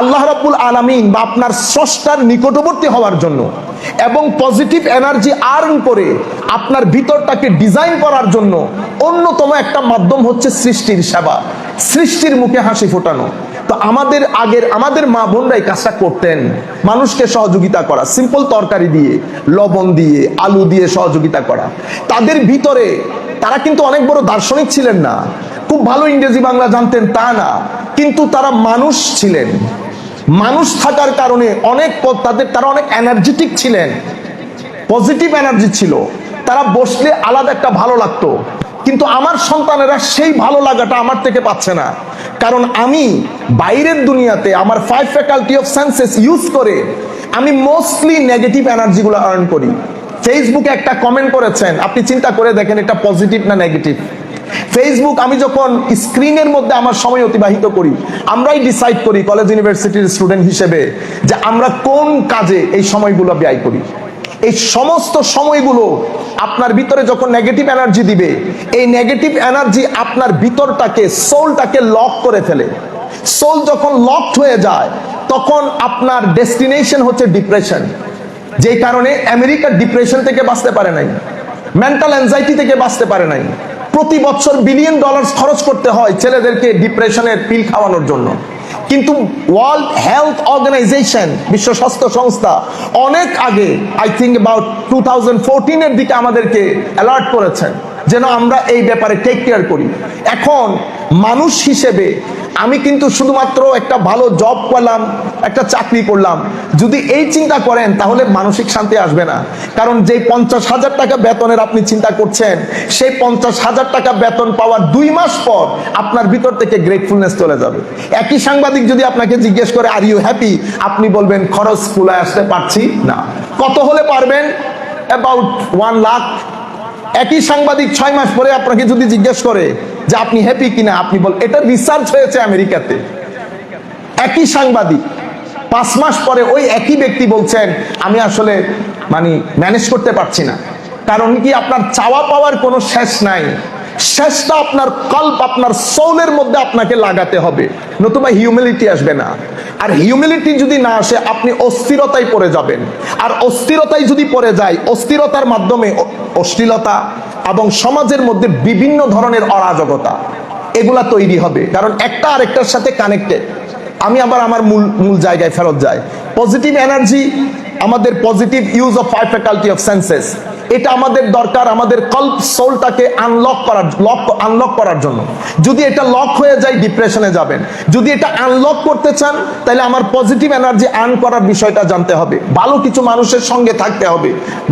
আল্লাহ রাব্বুল আলামিন বা আপনার স্রষ্টার নিকটবর্তী হওয়ার জন্য এবং পজিটিভ এনার্জি আর্ন করে আপনার ভিতরটাকে ডিজাইন করার জন্য অন্যতম একটা মাধ্যম হচ্ছে সৃষ্টির সেবা, সৃষ্টির মুখে হাসি ফোটানো। তো আমাদের মা বোনরা এই কাজটা করতেন, মানুষকে সহযোগিতা করা, সিম্পল তরকারি দিয়ে, লবণ দিয়ে, আলু দিয়ে সহযোগিতা করা। তাদের ভিতরে, তারা কিন্তু অনেক বড় দার্শনিক ছিলেন না, খুব ভালো ইংরেজি বাংলা জানতেন তা না, কিন্তু তারা মানুষ ছিলেন। মানুষ থাকার কারণে তারা অনেক এনার্জেটিক ছিলেন, পজিটিভ এনার্জি ছিল। তারা বসলে আলাদা একটা ভালো লাগতো। কিন্তু আমার সন্তানেরা সেই ভালো লাগাটা আমার থেকে পাচ্ছে না, কারণ আমি বাইরের দুনিয়াতে আমার 5 ফ্যাকাল্টি অফ সেন্সেস ইউজ করে আমি মোস্টলি নেগেটিভ এনার্জিগুলো আর্ন করি। ফেসবুকে একটা কমেন্ট করেছেন, আপনি চিন্তা করে দেখেন এটা পজিটিভ না নেগেটিভ। ফেসবুক, আমি যখন স্ক্রিনের মধ্যে আমার সময় অতিবাহিত করি, আমরাই ডিসাইড করি কলেজ ইউনিভার্সিটির স্টুডেন্ট হিসেবে যে আমরা কোন কাজে এই সময়গুলো ব্যয় করি। এই সমস্ত সময়গুলো আপনার ভিতরে যখন নেগেটিভ এনার্জি দিবে, এই নেগেটিভ এনার্জি আপনার ভিতরটাকে, সোলটাকে লক করে ফেলে। সোল যখন লকড হয়ে যায়, তখন আপনার ডেস্টিনেশন হচ্ছে ডিপ্রেশন। যেই কারণে আমেরিকা ডিপ্রেশন থেকে বাঁচতে পারে নাই, মেন্টাল অ্যাংজাইটি থেকে বাঁচতে পারে নাই। প্রতি বছর $1 বিলিয়ন খরচ করতে হয় ছেলেদেরকে ডিপ্রেশনের পিল খাওয়ানোর জন্য। কিন্তু ওয়ার্ল্ড হেলথ অর্গানাইজেশন, বিশ্ব স্বাস্থ্য সংস্থা, অনেক আগে, আই থিঙ্ক অ্যাবাউট 2014-এর দিকে আমাদেরকে অ্যালার্ট করেছেন যেন আমরা এই ব্যাপারে টেক কেয়ার করি। এখন মানুষ হিসেবে আমি কিন্তু শুধুমাত্র একটা ভালো জব করলাম, একটা চাকরি করলাম, যদি এই চিন্তা করেন তাহলে মানসিক শান্তি আসবে না। কারণ যেই 50,000 টাকা বেতনের আপনি চিন্তা করছেন, সেই 50,000 টাকা বেতন পাওয়ার 2 মাস পর আপনার ভিতর থেকে গ্রেটফুলনেস চলে যাবে। একই সাংবাদিক যদি আপনাকে জিজ্ঞেস করে আর ইউ হ্যাপি, আপনি বলবেন খরচ কুলায় আসতে পারছি না। কত হলে পারবেন? অ্যাবাউট 1 লাখ। একই সাংবাদিক 6 মাস পরে আপনাকে যদি জিজ্ঞেস করে যে আপনি হ্যাপি কিনা, আপনি বল, এটা রিসার্চ হয়েছে আমেরিকাতে। একই সাংবাদিক 5 মাস পরে ওই একই ব্যক্তি বলছেন আমি আসলে ম্যানেজ করতে পারছি না। কারণ কি, আপনার চাওয়া পাওয়ার কোনো শেষ নাই। শেষটা আপনার কল্প, আপনার সোলের মধ্যে আপনাকে লাগাতে হবে, নতুবা হিউমিলিটি আসবে না। আর হিউমিলিটি যদি না আসে, আপনি অস্থিরতায় পড়ে যাবেন। আর অস্থিরতায় যদি পড়ে যায়, অস্থিরতার মাধ্যমে অশ্লীলতা এবং সমাজের মধ্যে বিভিন্ন ধরনের অরাজকতা এগুলা তৈরি হবে, কারণ একটা আরেকটার সাথে কানেক্টেড। আমি আবার আমার মূল জায়গায় ফেরত যাই। পজিটিভ এনার্জি, আমাদের positive use of 5 faculty of senses, এটা আমাদের দরকার আমাদের কল্প সোলটাকে আনলক করার জন্য। যদি এটা লক হয়ে যায়, ডিপ্রেশনে যাবেন। যদি এটা আনলক করতে চান, তাহলে আমার পজিটিভ এনার্জি আর্ন করার বিষয়টা জানতে হবে, ভালো কিছু মানুষের সঙ্গে থাকতে হবে,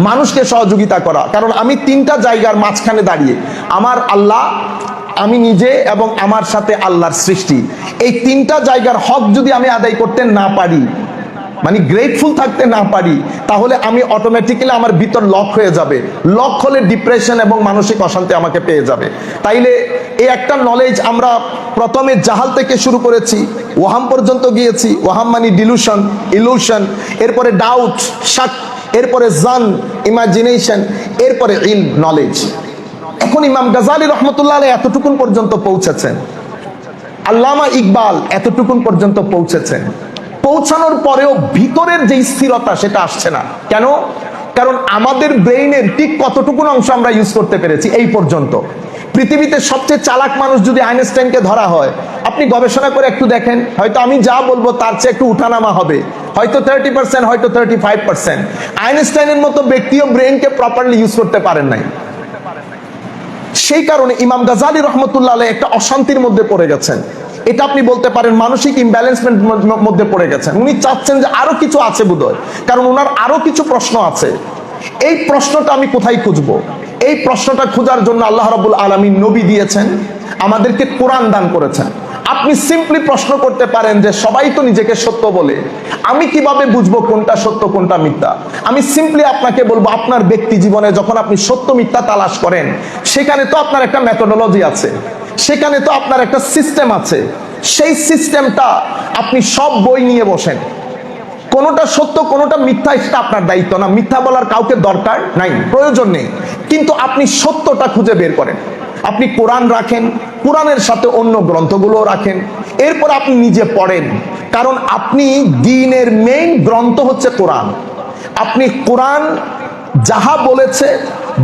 মানুষকে সহযোগিতা করা। কারণ আমি 3টা জায়গার মাঝখানে দাঁড়িয়ে, আমার আল্লাহ, আমি নিজে এবং আমার সাথে আল্লাহর সৃষ্টি, এই 3টা জায়গার হক যদি আমি আদায় করতে না পারি, মানে গ্রেটফুল থাকতে না পারি, তাহলে আমি অটোমেটিক্যালি আমার ভিতর লক হয়ে যাবে। লক হলে ডিপ্রেশন এবং মানসিক অশান্তি আমাকে পেয়ে যাবে। তাইলে এই একটা নলেজ আমরা প্রথমে জাহাল থেকে শুরু করেছি, ওয়াহাম পর্যন্ত গিয়েছি। ওয়াহাম মানে ডিলুশন, ইলুশন, এরপরে ডাউট, শাক, এরপরে জান, ইমাজিনেশন, এরপরে ইলম, নলেজ। এখন ইমাম গাজালি রহমতুল্লাহ আলাইহি এতটুকুন পর্যন্ত পৌঁছেছেন, আল্লামা ইকবাল এতটুকুন পর্যন্ত পৌঁছেছেন। পৌঁছানোর পরেও ভিতরের যে স্থিরতা সেটা আসছে না। কেন? কারণ আমাদের ব্রেইনের ঠিক কতটুকুন অংশ আমরা ইউজ করতে পেরেছি এই পর্যন্ত। পৃথিবীতে সবচেয়ে চালাক মানুষ যদি আইনস্টাইনকে ধরা হয়, আপনি গবেষণা করে একটু দেখেন, হয়তো আমি যা বলবো তার চেয়ে একটু উঠানামা হবে, হয়তো 30%, হয়তো 35%। আইনস্টাইনের মতো ব্যক্তিও ব্রেইনকে প্রপারলি ইউজ করতে পারেন নাই। সেই কারণে ইমাম গাজালি রহমতুল্লাহ আলাইহি একটা অশান্তির মধ্যে পড়ে গেছেন। এটা আপনি বলতে পারেন মানসিক ইমব্যালেন্সমেন্ট মধ্যে পড়ে গেছেন। উনি চাচ্ছেন যে আরো কিছু আছে বোধহয়, কারণ ওনার আরো কিছু প্রশ্ন আছে। এই প্রশ্নটা আমি কোথায় খুঁজবো? এই প্রশ্নটা খোঁজার জন্য আল্লাহ রাব্বুল আলামিন নবী দিয়েছেন, আমাদেরকে কোরআন দান করেছেন। আপনি সিম্পলি প্রশ্ন করতে পারেন যে সবাই তো নিজেকে সত্য বলে, আমি কিভাবে বুঝবো কোনটা সত্য কোনটা মিথ্যা? আমি সিম্পলি আপনাকে বলবো, আপনার ব্যক্তি জীবনে যখন আপনি সত্য মিথ্যা তালাশ করেন, সেখানে তো আপনার একটা মেথোডোলজি আছে, সেখানে তো আপনার একটা সিস্টেম আছে। সেই সিস্টেমটা আপনি সব বই নিয়ে বসেন, কোনটা সত্য কোনটা মিথ্যা সেটা আপনার দায়িত্ব না। মিথ্যা বলার কাউকে দরকার নাই, প্রয়োজন নেই, কিন্তু আপনি সত্যটা খুঁজে বের করেন। আপনি কোরআন রাখেন, কোরআনের সাথে অন্য গ্রন্থগুলো রাখেন, এরপর আপনি নিজে পড়েন। কারণ আপনি দ্বীনের মেইন গ্রন্থ হচ্ছে কোরআন। আপনি কোরআন যাহা বলেছে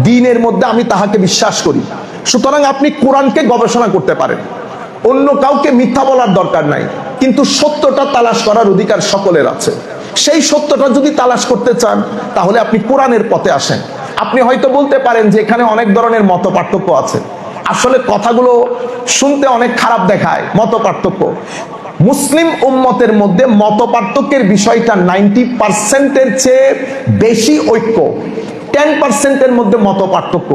দ্বীনের মধ্যে আমি তাহাকে বিশ্বাস করি। সুতরাং আপনি কোরআনকে গবেষণা করতে পারেন, অন্য কাউকে মিথ্যা বলার দরকার নাই, কিন্তু সত্যটা তালাশ করার অধিকার সকলের আছে। সেই সত্যটা যদি তালাশ করতে চান, তাহলে আপনি কোরআনের পথে আসেন। আপনি হয়তো বলতে পারেন যে এখানে অনেক ধরনের মত পার্থক্য আছে। আসলে কথাগুলো শুনতে অনেক খারাপ দেখায়, মত পার্থক্য। মুসলিম উম্মতের মধ্যে মত পার্থক্যের বিষয়টা 90%-এর চেয়ে বেশি ঐক্য। 10%-এর মধ্যে মত পার্থক্য।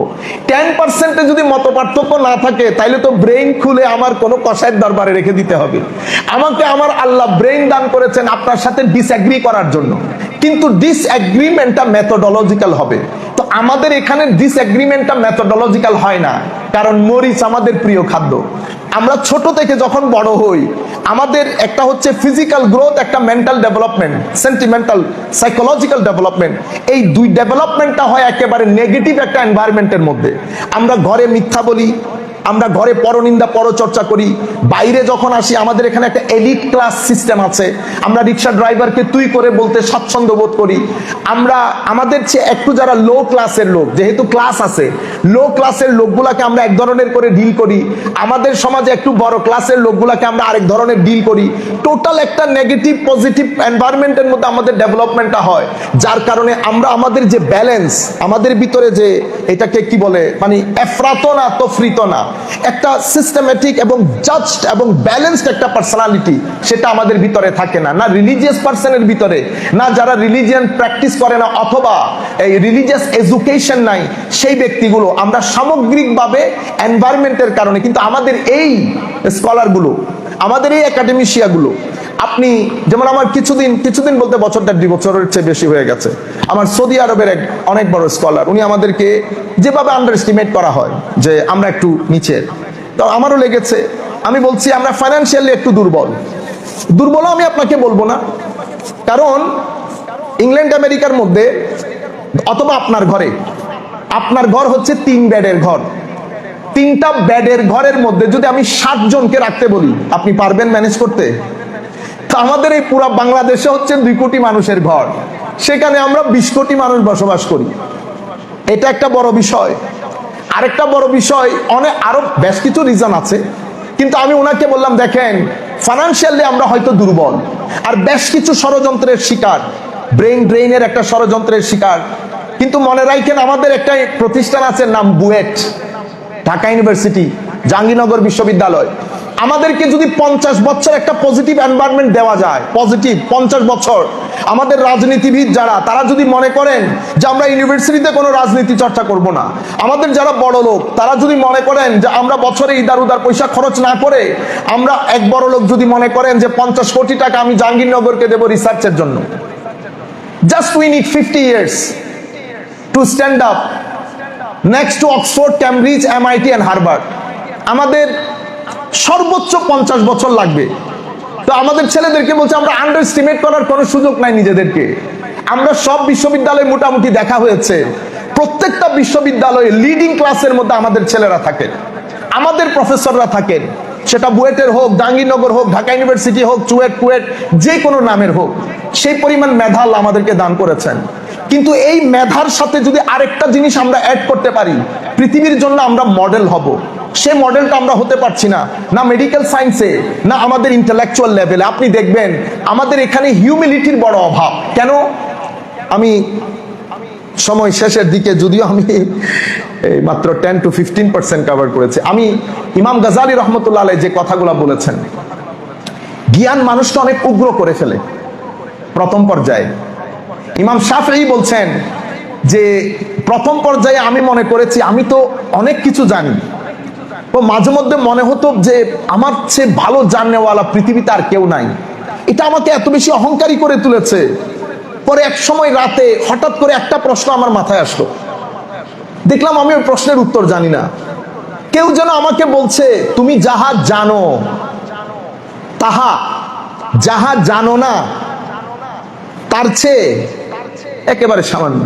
10%-এ যদি মত পার্থক্য না থাকে, তাইলে তো ব্রেইন খুলে আমার কোনো কসাইয়ের দরবারে রেখে দিতে হবে। আমাকে আমার আল্লাহ ব্রেইন দান করেছেন আপনার সাথে ডিসএগ্রি করার জন্য, কিন্তু ডিসএগ্রিমেন্টটা মেথোডোলজিক্যাল হবে। তো আমাদের এখানে ডিসএগ্রিমেন্টটা মেথোডোলজিক্যাল হয় না, কারণ মরিচ আমাদের প্রিয় খাদ্য। আমরা ছোট থেকে যখন বড় হই, আমাদের একটা হচ্ছে ফিজিক্যাল গ্রোথ, একটা mental development, sentimental psychological development. এই দুই ডেভেলপমেন্টটা হয় একেবারে নেগেটিভ একটা এনভায়রনমেন্টের মধ্যে। আমরা ঘরে মিথ্যা বলি, আমরা ঘরে পরনিন্দা পরচর্চা করি, বাইরে যখন আসি আমাদের এখানে একটা এলিট ক্লাস সিস্টেম আছে। আমরা রিক্সা ড্রাইভারকে তুই করে বলতে স্বাচ্ছন্দ্য বোধ করি। আমরা আমাদের চেয়ে একটু যারা লো ক্লাসের লোক, যেহেতু ক্লাস আছে, লো ক্লাসের লোকগুলাকে আমরা এক ধরনের করে ডিল করি। আমাদের সমাজে একটু বড় ক্লাসের লোকগুলাকে আমরা আরেক ধরনের ডিল করি। টোটাল একটা নেগেটিভ পজিটিভ এনভায়রনমেন্টের মধ্যে আমাদের ডেভেলপমেন্টটা হয়, যার কারণে আমরা আমাদের যে ব্যালেন্স, আমাদের ভিতরে যে এটাকে কি বলে, মানে এফরাত না তফরিত না, একটা সিস্টেমেটিক এবং জাজড এবং ব্যালেন্সড একটা পার্সোনালিটি, সেটা আমাদের ভিতরে থাকে না। না রিলিজিয়াস পার্সনের ভিতরে, না যারা রিলিজিয়ান প্র্যাকটিস করে না, অথবা এই রিলিজিয়াস এডুকেশন নাই, সেই ব্যক্তিগুলো। আমরা সামগ্রিকভাবে এনভায়রনমেন্টের কারণে, কিন্তু আমাদের এই স্কলারগুলো, আমাদের এই একাডেমিশিয়াগুলো, আপনি যেমন আমার কিছুদিন বলতে বছর 1.5 বছরের চেয়ে বেশি হয়ে গেছে, আমার সৌদি আরবের এক অনেক বড় স্কলার, উনি আমাদেরকে যেভাবে আন্ডার এস্টিমেট করা হয় যে আমরা একটু নিচের, তো আমারও লেগেছে। আমি বলছি আমরা ফাইন্যান্সিয়ালি একটু দুর্বল আমি আপনাকে বলবো না, কারণ ইংল্যান্ড আমেরিকার মধ্যে, অথবা আপনার ঘর হচ্ছে 3 বেডের ঘর, 3টা বেডের ঘরের মধ্যে যদি আমি 60 জনকে রাখতে বলি, আপনি পারবেন ম্যানেজ করতে? তা আমাদের এই পুরো বাংলাদেশে হচ্ছে 2 কোটি মানুষের ঘর, সেখানে আমরা 20 কোটি মানুষ বসবাস করি। এটা একটা বড় বিষয়। আরেকটা বড় বিষয়, অনেক আরো বেশ কিছু রিজন আছে, কিন্তু আমি ওনাকে বললাম দেখেন ফাইনান্সিয়ালি আমরা হয়তো দুর্বল, আর বেশ কিছু ষড়যন্ত্রের শিকার, ব্রেইন ড্রেইনের একটা ষড়যন্ত্রের শিকার। কিন্তু মনে রাখেন আমাদের একটা প্রতিষ্ঠান আছে নাম বুয়েট, ঢাকা ইউনিভার্সিটি, জাহাঙ্গীরনগর বিশ্ববিদ্যালয়। আমাদেরকে যদি 50 বছর একটা পজিটিভ এনভায়রনমেন্ট দেওয়া যায়, পজিটিভ 50 বছর, আমাদের রাজনীতিবিদ যারা, তারা যদি মনে করেন যে আমরা ইউনিভার্সিটিতে কোনো রাজনীতি চর্চা করব না, আমাদের যারা বড় লোক তারা যদি মনে করেন যে আমরা বছরে ইদার উদার পয়সা খরচ না করে, আমরা এক বড় লোক যদি মনে করেন যে 50 কোটি টাকা আমি জাহাঙ্গীরনগরকে দেব রিসার্চের জন্য, just we need 50 years to stand up next to Oxford, Cambridge, MIT and Harvard. আমাদের সর্বোচ্চ 50 বছর লাগবে। তো আমাদের ছেলেদেরকে বলছে আমরা আন্ডার এস্টিমেট করার কোনো সুযোগ নাই নিজেদেরকে। আমরা সব বিশ্ববিদ্যালয়ে মোটামুটি দেখা হয়েছে, প্রত্যেকটা বিশ্ববিদ্যালয়ে লিডিং ক্লাসের মধ্যে আমাদের ছেলেরা থাকেন, আমাদের প্রফেসররা থাকেন, সেটা বুয়েটের হোক, জাহাঙ্গীরনগর হোক, ঢাকা ইউনিভার্সিটি হোক, চুয়েট, কুয়েট, যে কোনো নামের হোক, সেই পরিমাণ মেধা আল্লাহ আমাদেরকে দান করেছেন। কিন্তু এই মেধার সাথে যদি আরেকটা জিনিস আমরা অ্যাড করতে পারি, পৃথিবীর জন্য আমরা মডেল হব। সে মডেলটা আমরা হতে পারছি না, না মেডিকেল সায়েন্সে, না আমাদের ইন্টেলেকচুয়াল লেভেলে। আপনি দেখবেন আমাদের এখানে হিউমিলিটির বড় অভাব। কেন? আমি সময় শেষের দিকে, যদিও আমি মাত্র 10 to 15% কভার করেছি, আমি ইমাম গাজালি রহমতুল্লাহ আলাইহি যে কথাগুলো বলেছেন, জ্ঞান মানুষকে অনেক উগ্র করে ফেলে প্রথম পর্যায়ে। ইমাম শাফিঈ বলছেন যে প্রথম পর্যায়ে আমি মনে করেছি আমি তো অনেক কিছু জানি, তো মাঝে মধ্যে মনে হতো যে আমার চেয়ে ভালো জাননেওয়ালা পৃথিবীতে আর কেউ নাই। এটা আমাকে এত বেশি অহংকারী করে তুলেছে। পরে এক সময় রাতে হঠাৎ করে একটা প্রশ্ন আমার মাথায় আসলো, দেখলাম আমি ওই প্রশ্নের উত্তর জানি না। কেউ যেন আমাকে বলছে তুমি যাহা জানো, তাহা যাহা জানো না তার চেয়ে একেবারে সামান্য।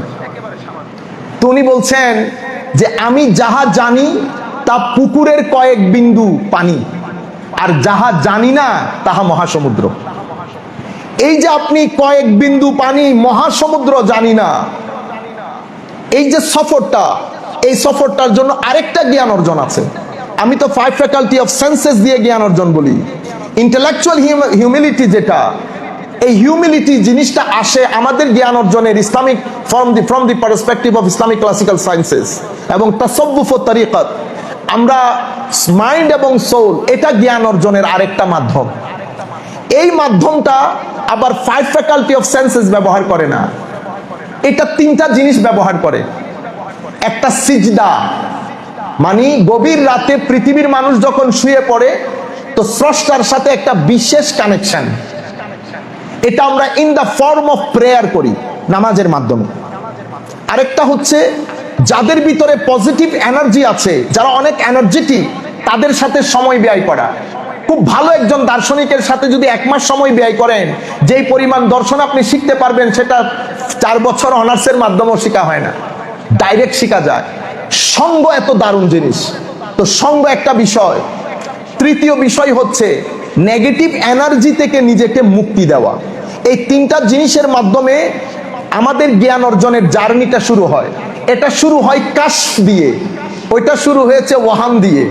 তো উনি বলছেন যে আমি যাহা জানি তা পুকুরের কয়েক বিন্দু পানি, আর যাহা জানি না তাহা মহাসমুদ্র। এই যে আপনি কয়েক বিন্দু পানি, মহাসমুদ্র জানি না, এই যে সফরটা, এই সফরটার জন্য আরেকটা জ্ঞান অর্জন আছে। আমি তো 5 ফ্যাকাল্টি অফ সেন্সেস দিয়ে জ্ঞান অর্জন বলি। ইন্টেলেকচুয়াল হিউমিলিটি যেটা, এই হিউমিলিটি জিনিসটা আসে আমাদের জ্ঞান অর্জনের Islamic from the perspective of Islamic classical sciences এবং তাসাউফ ও তরিকত। আমরা মাইন্ড এবং সোল, এটা জ্ঞান অর্জনের আরেকটা মাধ্যম। এই মাধ্যমটা আবার 5 ফ্যাকাল্টি অফ সেন্সেস ব্যবহার করে না, এটা 3টা জিনিস ব্যবহার করে। একটা সিজদা, মানে গভীর রাতে পৃথিবীর মানুষ যখন শুয়ে পড়ে, তো স্রষ্টার সাথে একটা বিশেষ কানেকশন, এটা আমরা in the form of prayer করি, নামাজের মাধ্যমে। আরেকটা হচ্ছে যাদের ভিতরে পজিটিভ এনার্জি আছে, যারা অনেক এনার্জেটিক, তাদের সাথে সময় ব্যয় করা। খুব ভালো একজন দার্শনিকের সাথে যদি 1 মাস সময় ব্যয় করেন, যেই পরিমাণ দর্শন আপনি শিখতে পারবেন সেটা 4 বছর অনার্সের মাধ্যমেও শেখা হয় না, ডাইরেক্ট শেখা যায়। সঙ্গ এত দারুণ জিনিস, তো সঙ্গ একটা বিষয়। তৃতীয় বিষয় হচ্ছে নেগেটিভ এনার্জি থেকে নিজেকে মুক্তি দেওয়া। এই 3টা জিনিসের মাধ্যমে আমাদের জ্ঞান অর্জনের জার্নিটা শুরু হয়। এটা শুরু হয় কাশফ দিয়ে, ওইটা শুরু হয়েছে ওয়াহাম দিয়ে,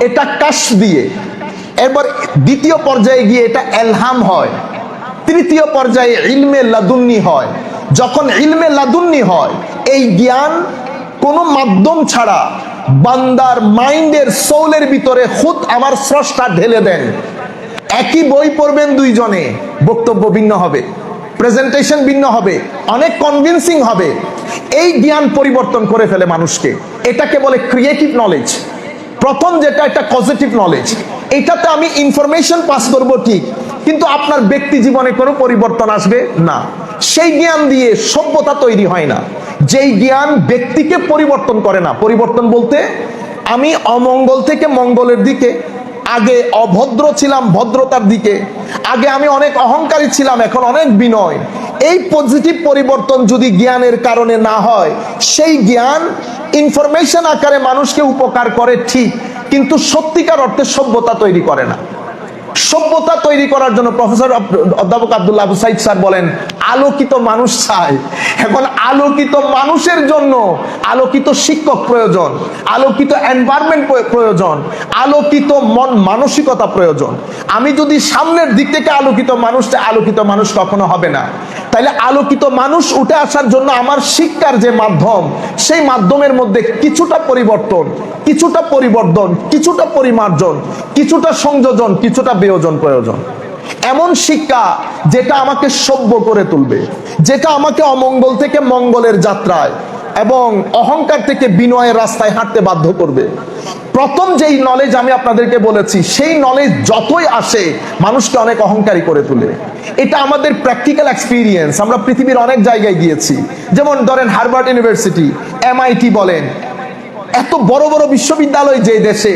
এটা কাশফ দিয়ে। এরপর দ্বিতীয় পর্যায়ে গিয়ে এটা এলহাম হয়, তৃতীয় পর্যায়ে ইলমে লাদুন্নি হয়। যখন ইলমে লাদুন্নি হয়, এই জ্ঞান কোনো মাধ্যম ছাড়া বান্দার মাইন্ডের, সোলের ভিতরে খুদ আমার স্রষ্টা ঢেলে দেন। একই বই পড়বেন 2 জনে, বক্তব্য ভিন্ন হবে, প্রেজেন্টেশন ভিন্ন হবে, অনেক কনভিন্সিং হবে। এই জ্ঞান পরিবর্তন করে ফেলে মানুষকে। এটাকে বলে ক্রিয়েটিভ নলেজ। প্রথম যেটা, এটা পজিটিভ নলেজ। এটাতে আমি ইনফরমেশন পাস করব ঠিক, কিন্তু আপনার ব্যক্তি জীবনে কোনো পরিবর্তন আসবে না। সেই জ্ঞান দিয়ে সভ্যতা তৈরি হয় না। যেই জ্ঞান ব্যক্তিকে পরিবর্তন করে না, পরিবর্তন বলতে আমি অমঙ্গল থেকে মঙ্গলের দিকে, আগে অভদ্র ছিলাম ভদ্রতার দিকে, আগে আমি অনেক অহংকারী ছিলাম এখন অনেক বিনয়। এই পজিটিভ পরিবর্তন যদি জ্ঞানের কারণে না হয়, সেই জ্ঞান ইনফরমেশন আকারে মানুষকে উপকার করে ঠিক, কিন্তু সত্যিকার অর্থে সভ্যতা তৈরি করে না। সভ্যতা তৈরি করার জন্য প্রফেসর অধ্যাপক আব্দুল্লাহ আবু সাইদ স্যার বলেন আলোকিত মানুষ চাই। এখন আলোকিত মানুষের জন্য আলোকিত শিক্ষক প্রয়োজন, আলোকিত এনভায়রনমেন্ট প্রয়োজন, আলোকিত মন মানসিকতা প্রয়োজন। আমি যদি সামনের দিক থেকে আলোকিত মানুষ কখনো হবে না। তাইলে আলোকিত মানুষ উঠে আসার জন্য আমার শিক্ষার যে মাধ্যম, সেই মাধ্যমের মধ্যে কিছুটা পরিবর্তন, কিছুটা পরিবর্ধন, কিছুটা পরিমার্জন, কিছুটা সংযোজন, কিছুটা বিয়োজন প্রয়োজন। এমন শিক্ষা যেটা আমাকে সভ্য করে তুলবে, যেটা আমাকে অমঙ্গল থেকে মঙ্গলের যাত্রায় এবং অহংকার থেকে বিনয়ের রাস্তায় হাঁটতে বাধ্য করবে। প্রথম যেই নলেজ আমি আপনাদেরকে বলেছি, সেই নলেজ যতই আসে মানুষকে অনেক অহংকারী করে তোলে। এটা আমাদের প্র্যাকটিক্যাল এক্সপিরিয়েন্স। আমরা পৃথিবীর অনেক জায়গায় গিয়েছি, যেমন ধরেন হার্ভার্ড ইউনিভার্সিটি, MIT বলেন, এত বড় বড় বিশ্ববিদ্যালয় যে দেশে,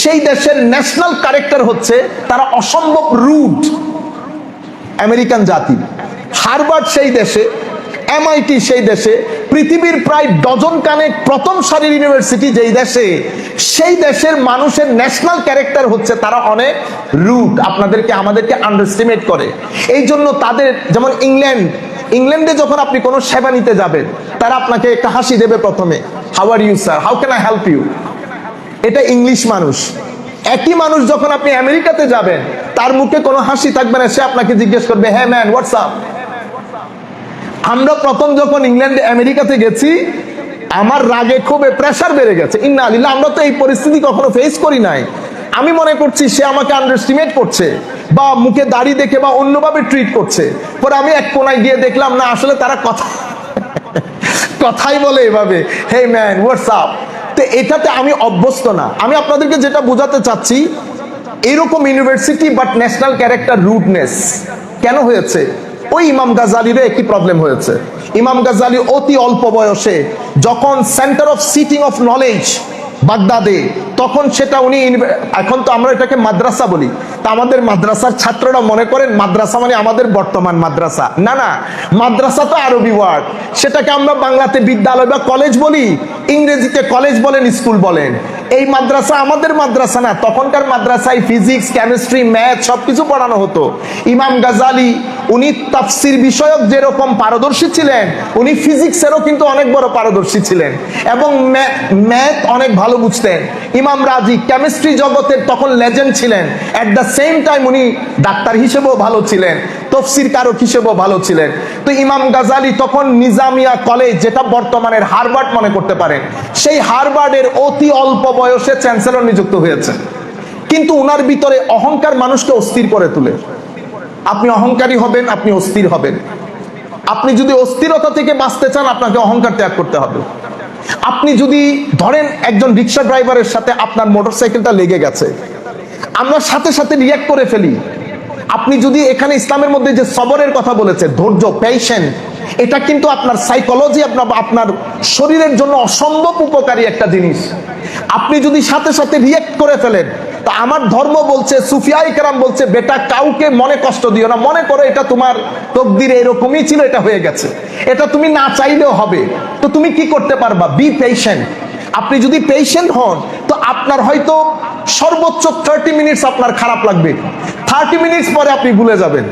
সেই দেশের ন্যাশনাল ক্যারেক্টার হচ্ছে তারা অসম্ভব রুড আমেরিকান জাতি। হার্ভার্ড সেই দেশে, MIT সেই দেশে, পৃথিবীর প্রায় ডজন কানেক প্রথম সারির ইউনিভার্সিটি যেই দেশে, সেই দেশের মানুষের ন্যাশনাল ক্যারেক্টার হচ্ছে তারা অনেক রুড, আপনাদেরকে আমাদেরকে আন্ডারস্টিমেট করে। এই জন্য তাদের, যেমন ইংল্যান্ডে যখন আপনি কোনো সেবা নিতে যাবেন, তারা আপনাকে একটা হাসি দেবে প্রথমে, how are you sir, how can I help you. এটা ইংলিশ মানুষ। একই মানুষ যখন আপনি আমেরিকাতে যাবেন, তার মুখে কোনো হাসি থাকবে না, সে আপনাকে জিজ্ঞেস করবে হ্যাঁ ম্যান হোয়াটস আপ। আমরা প্রথম যখন ইংল্যান্ডে আমেরিকাতে গেছি, আমার রাগে খুবই প্রেসার বেড়ে গেছে। ইন্না আলিল্লাহ, আমরা তো এই পরিস্থিতি কখনো ফেস করি নাই। আমি মনে করছি সে আমাকে আন্ডারস্টিমেট করছে বা মুখে দাড়ি দেখে বা অন্যভাবে ট্রিট করছে। পরে আমি এক কোনায় গিয়ে দেখলাম না, আসলে তারা কথাই বলে এভাবে, হে ম্যান হোয়াটস আপ। তো এটাতে আমি অভ্যস্ত না। আমি আপনাদেরকে যেটা বোঝাতে চাচ্ছি, এরকম university but national character rudeness কেন হয়েছে? ওই ইমাম গাজালিরও একই প্রবলেম হয়েছে। ইমাম গাজালি অতি অল্প বয়সে যখন centre of sitting of knowledge বাগদাদে, তখন সেটা উনি, এখন তো আমরা এটাকে মাদ্রাসা বলি, তা আমাদের মাদ্রাসার ছাত্ররা মনে করেন মাদ্রাসা মানে আমাদের বর্তমান মাদ্রাসা। না না, মাদ্রাসা তো আরবি ওয়ার্ড, সেটাকে আমরা বাংলাতে বিদ্যালয় বা কলেজ বলি, ইংরেজিতে কলেজ বলেন, স্কুল বলেন। এই মাদ্রাসা আমাদের মাদ্রাসা না, তখনকার মাদ্রাসায় ফিজিক্স, কেমিস্ট্রি, ম্যাথ সবকিছু পড়ানো হতো। ইমাম গাজালি উনি তাফসির বিষয়ক যেরকম পারদর্শী ছিলেন, উনি ফিজিক্সেরও কিন্তু অনেক বড় পারদর্শী ছিলেন এবং ম্যাথ অনেক ভালো বুঝতেন। ইমাম রাজি কেমিস্ট্রি জগতের তখন লেজেন্ড ছিলেন। অ্যাট দ্য সেম টাইম উনি ডাক্তার হিসেবেও ভালো ছিলেন, তফসির কারক হিসেবেও ভালো ছিলেন। তো ইমাম গাজালি তখন নিজামিয়া কলেজ, যেটা বর্তমানের হার্ভার্ড মনে করতে পারেন, সেই হার্ভার্ডের অতি অল্প বয়সে চ্যান্সেলর নিযুক্ত হয়েছে। কিন্তু উনার ভিতরে অহংকার মানুষকে অস্থির করে তোলে। আপনি অহংকারী হবেন, আপনি অস্থির হবেন। আপনি যদি অস্থিরতা থেকে বাঁচতে চান, আপনাকে অহংকার ত্যাগ করতে হবে। আপনি যদি ধরেন একজন রিক্সা ড্রাইভারের সাথে আপনার মোটরসাইকেলটা লেগে গেছে, আমরা সাথে সাথে রিয়াক্ট করে ফেলি। আপনি যদি এখানে ইসলামের মধ্যে যে সবরের কথা বলেছে, ধৈর্য, পেশেন্ট, এটা কিন্তু আপনার সাইকোলজি, আপনার শরীরের জন্য অসম্ভব উপকারী একটা জিনিস। আপনি যদি সাথে সাথে রিয়াক্ট করে ফেলেন, তা আমার ধর্ম বলছে, সুফিয়ায়ে কেরাম বলছে, বেটা কাউকে মনে কষ্ট দিও না, মনে করো এটা তোমার তকদিরে এরকমই ছিল, এটা হয়ে গেছে, এটা তুমি না চাইলেও হবে। তো তুমি কি করতে পারবা? Be patient. আপনি যদি পেশেন্ট হন, তো আপনার হয়তো সর্বোচ্চ 30 মিনিটস আপনার খারাপ লাগবে, 30 মিনিটস পরে আপনি ভুলে যাবেন।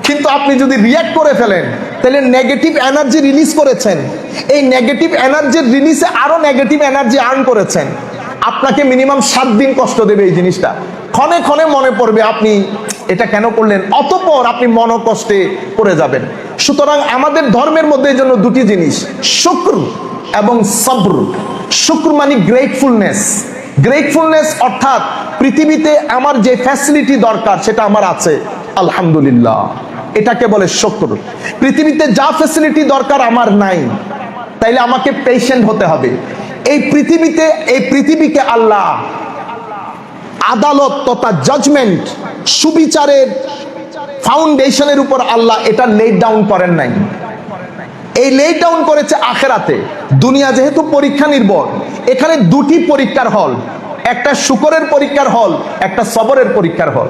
কিন্তু আপনি যদি রিয়াক্ট করে ফেলেন, তাহলে নেগেটিভ এনার্জি রিলিজ করেছেন, এই নেগেটিভ এনার্জির রিলিজে আরো নেগেটিভ এনার্জি আর্ন করেছেন। আপনাকে মিনিমাম 7 দিন কষ্ট দেবে এই জিনিসটা, ক্ষণে ক্ষণে মনে পড়বে আপনি এটা কেন করলেন, অতঃপর আপনি মনোকষ্টে পড়ে যাবেন। সুতরাং আমাদের ধর্মের মধ্যে এই জন্য দুটি জিনিস, শুকর এবং সবর। শুকর মানে গ্রেটফুলনেস। গ্রেটফুলনেস অর্থাৎ পৃথিবীতে আমার যে ফ্যাসিলিটি দরকার সেটা আমার আছে, আলহামদুলিল্লাহ, এটাকে বলে শুকর। পৃথিবীতে যা ফ্যাসিলিটি দরকার আমার নাই, তাইলে আমাকে পেশেন্ট হতে হবে। এই পৃথিবীকে আল্লাহ আদালত তথা জাজমেন্ট, সুবিচারের ফাউন্ডেশনের উপর আল্লাহ এটা লেট ডাউন করেন নাই। এই লেট ডাউন করেছে আখেরাতে। দুনিয়া যেহেতু পরীক্ষা নির্ভর, এখানে দুটি পরীক্ষার হল, একটা শুকরের পরীক্ষার হল, একটা সবরের পরীক্ষার হল।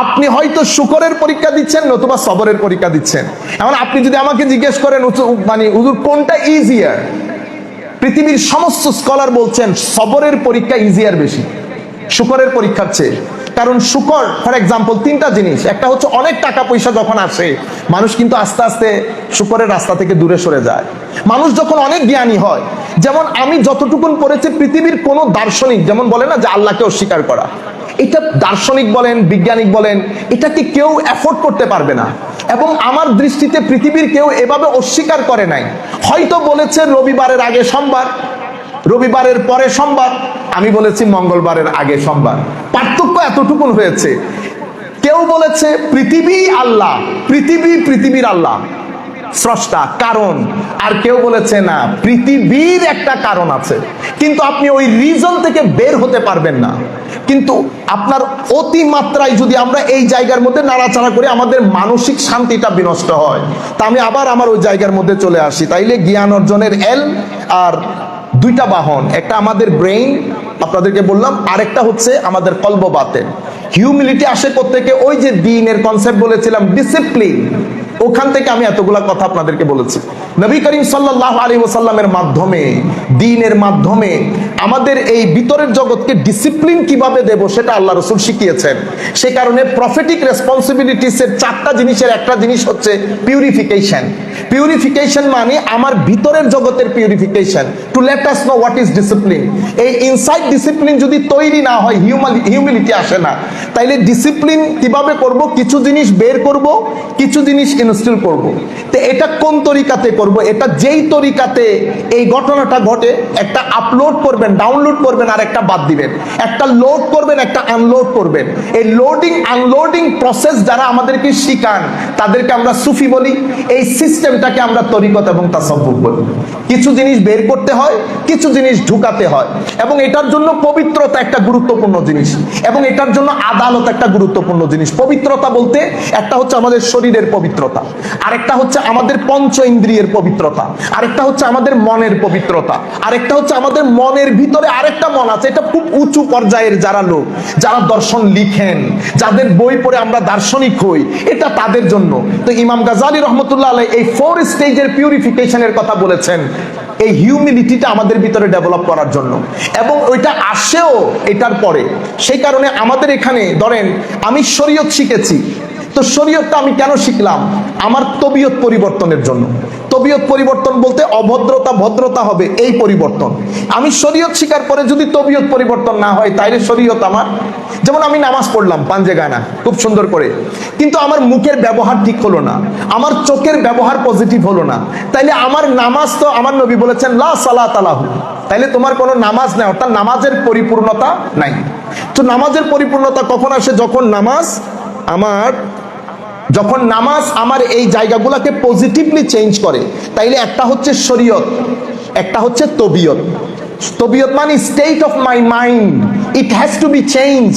আপনি হয়তো শুকরের পরীক্ষা দিচ্ছেন, নতুবা সবরের পরীক্ষা দিচ্ছেন। এখন আপনি যদি আমাকে জিজ্ঞেস করেন মানে হুজুর কোনটা ইজিয়ার, পৃথিবীর সমস্ত স্কলার বলছেন সবরের পরীক্ষা ইজিয়ার বেশি শুকরের পরীক্ষার চেয়ে। কারণ শুকর ফর এক্সাম্পল তিনটা জিনিস, একটা হচ্ছে অনেক টাকা পয়সা যখন আসে মানুষ কিন্তু আস্তে আস্তে শুকরের রাস্তা থেকে দূরে সরে যায়। মানুষ যখন অনেক জ্ঞানী হয়, যেমন আমি যতটুকুন পড়েছি পৃথিবীর কোনো দার্শনিক যেমন বলে না যে আল্লাহকে অস্বীকার করা, এটা দার্শনিক বলেন বিজ্ঞানিক বলেন এটাকে কেউ অ্যাফোর্ড করতে পারবে না। এবং আমার দৃষ্টিতে পৃথিবীর কেউ এভাবে অস্বীকার করে নাই। হয়তো বলেছে রবিবারের আগে সোমবার, রবিবারের পরে সোমবার, আমি বলেছি মঙ্গলবারের আগে সোমবার, পার্থক্য এতটুকুন হয়েছে। কেউ বলেছে পৃথিবী আল্লাহ, পৃথিবীর আল্লাহ স্রষ্টা কারণ, আর কেউ বলেছে না পৃথিবীর একটা কারণ আছে, কিন্তু আপনি ওই রিজন থেকে বের হতে পারবেন না। কিন্তু আপনার অতিমাত্রায় যদি আমরা এই জায়গার মধ্যে নাড়াচাড়া করি আমাদের মানসিক শান্তিটা বিনষ্ট হয়। তা আমি আবার আমার ওই জায়গার মধ্যে চলে আসি। তাইলে জ্ঞান অর্জনের আর দুইটা বাহন, একটা আমাদের ব্রেইন আপনাদেরকে বললাম, আরেকটা হচ্ছে আমাদের কলব বাতেন। হিউমিলিটি আসে কোত্থেকে? ওই যে দ্বীনের কনসেপ্ট বলেছিলাম ডিসিপ্লিন, ওখান থেকে আমি এতগুলা কথা আপনাদেরকে বলেছি। নবী করিম সাল্লাল্লাহু আলাইহি ওয়াসাল্লামের মাধ্যমে, দ্বীনের মাধ্যমে আমাদের এই ভিতরের জগৎকে ডিসিপ্লিন কিভাবে দেব সেটা আল্লাহ রাসূল শিখিয়েছেন। সে কারণে প্রফেটিক রেসপন্সিবিলিটিসের চারটা জিনিসের একটা জিনিস হচ্ছে পিউরিফিকেশন। পিউরিফিকেশন মানে আমার ভিতরের জগতের purification, to let us know what is discipline. এই ইনসাইড ডিসিপ্লিন যদি তৈরি না হয় হিউমিলিটি আসে না। তাইলে ডিসিপ্লিন কিভাবে করব? কিছু জিনিস বের করব, কিছু জিনিস ইনস্টল করব। তো এটা কোন তরিকাতে করব? এটা যেই তরিকাতে এই ঘটনাটা ঘটে, একটা আপলোড করবেন, ডাউনলোড করবেন, আর একটা বাদ দিবেন, একটা লোড করবেন, একটা আনলোড করবেন। এই লোডিং আনলোডিং প্রসেস যারা আমাদেরকে শিখান তাদেরকে আমরা সুফি বলি। এই সিস্টেমটাকে আমরা তরিকত এবং তাসাব্বুফ বলি। কিছু জিনিস বের করতে হয়, কিছু জিনিস ঢুকাতে হয়, এবং এটার জন্য পবিত্রতা একটা গুরুত্বপূর্ণ জিনিস, এবং এটার জন্য আদালত একটা গুরুত্বপূর্ণ জিনিস। পবিত্রতা বলতে একটা হচ্ছে আমাদের শরীরের পবিত্রতা, আরেকটা হচ্ছে আমাদের পঞ্চ ইন্দ্রিয়ের পবিত্রতা, আরেকটা হচ্ছে আমাদের মনের পবিত্রতা, আরেকটা হচ্ছে আমাদের মনের ভিতরে আরেকটা মন আছে। এটা খুব উঁচু পর্যায়ের যারা লোক, যারা দর্শন লিখেন, যাদের বই পড়ে আমরা দার্শনিক হই, এটা তাদের জন্য। তো ইমাম গাজালি রহমতুল্লাহ আলাইহি এই 4 স্টেজের পিউরিফিকেশনের কথা বলেছেন, এই হিউমিলিটিটা আমাদের ভিতরে ডেভেলপ করার জন্য, এবং ওইটা আসেও এটার পরে। সেই কারণে আমাদের এখানে ধরেন আমি শরীয়ত শিখেছি, তো শরীয়তটা আমি কেন শিখলাম? আমার তবিয়ত পরিবর্তনের জন্য। তবিয়ত পরিবর্তন বলতে অভদ্রতা ভদ্রতা হবে, এই পরিবর্তন। আমি শরীয়ত শিখার পরে যদি তবিয়ত পরিবর্তন না হয় তাইলে শরীয়ত আমার, যেমন আমি নামাজ পড়লাম পাঞ্জে গানা খুব সুন্দর করে, কিন্তু আমার মুখের ব্যবহার ঠিক হলো না, আমার চোখের ব্যবহার পজিটিভ হলো না, তাইলে আমার নামাজ তো, আমার নবী বলেছেন লা সালাতা লাহু, তাইলে তোমার কোনো নামাজ নেই, অর্থাৎ নামাজের পরিপূর্ণতা নাই। তো নামাজের পরিপূর্ণতা কখন আসে? যখন নামাজ আমার এই জায়গাগুলোকে পজিটিভলি চেঞ্জ করে। তাইলে একটা হচ্ছে শরীয়ত, একটা হচ্ছে তবিয়ত। তবিয়ত মানে state of my mind, it has to be change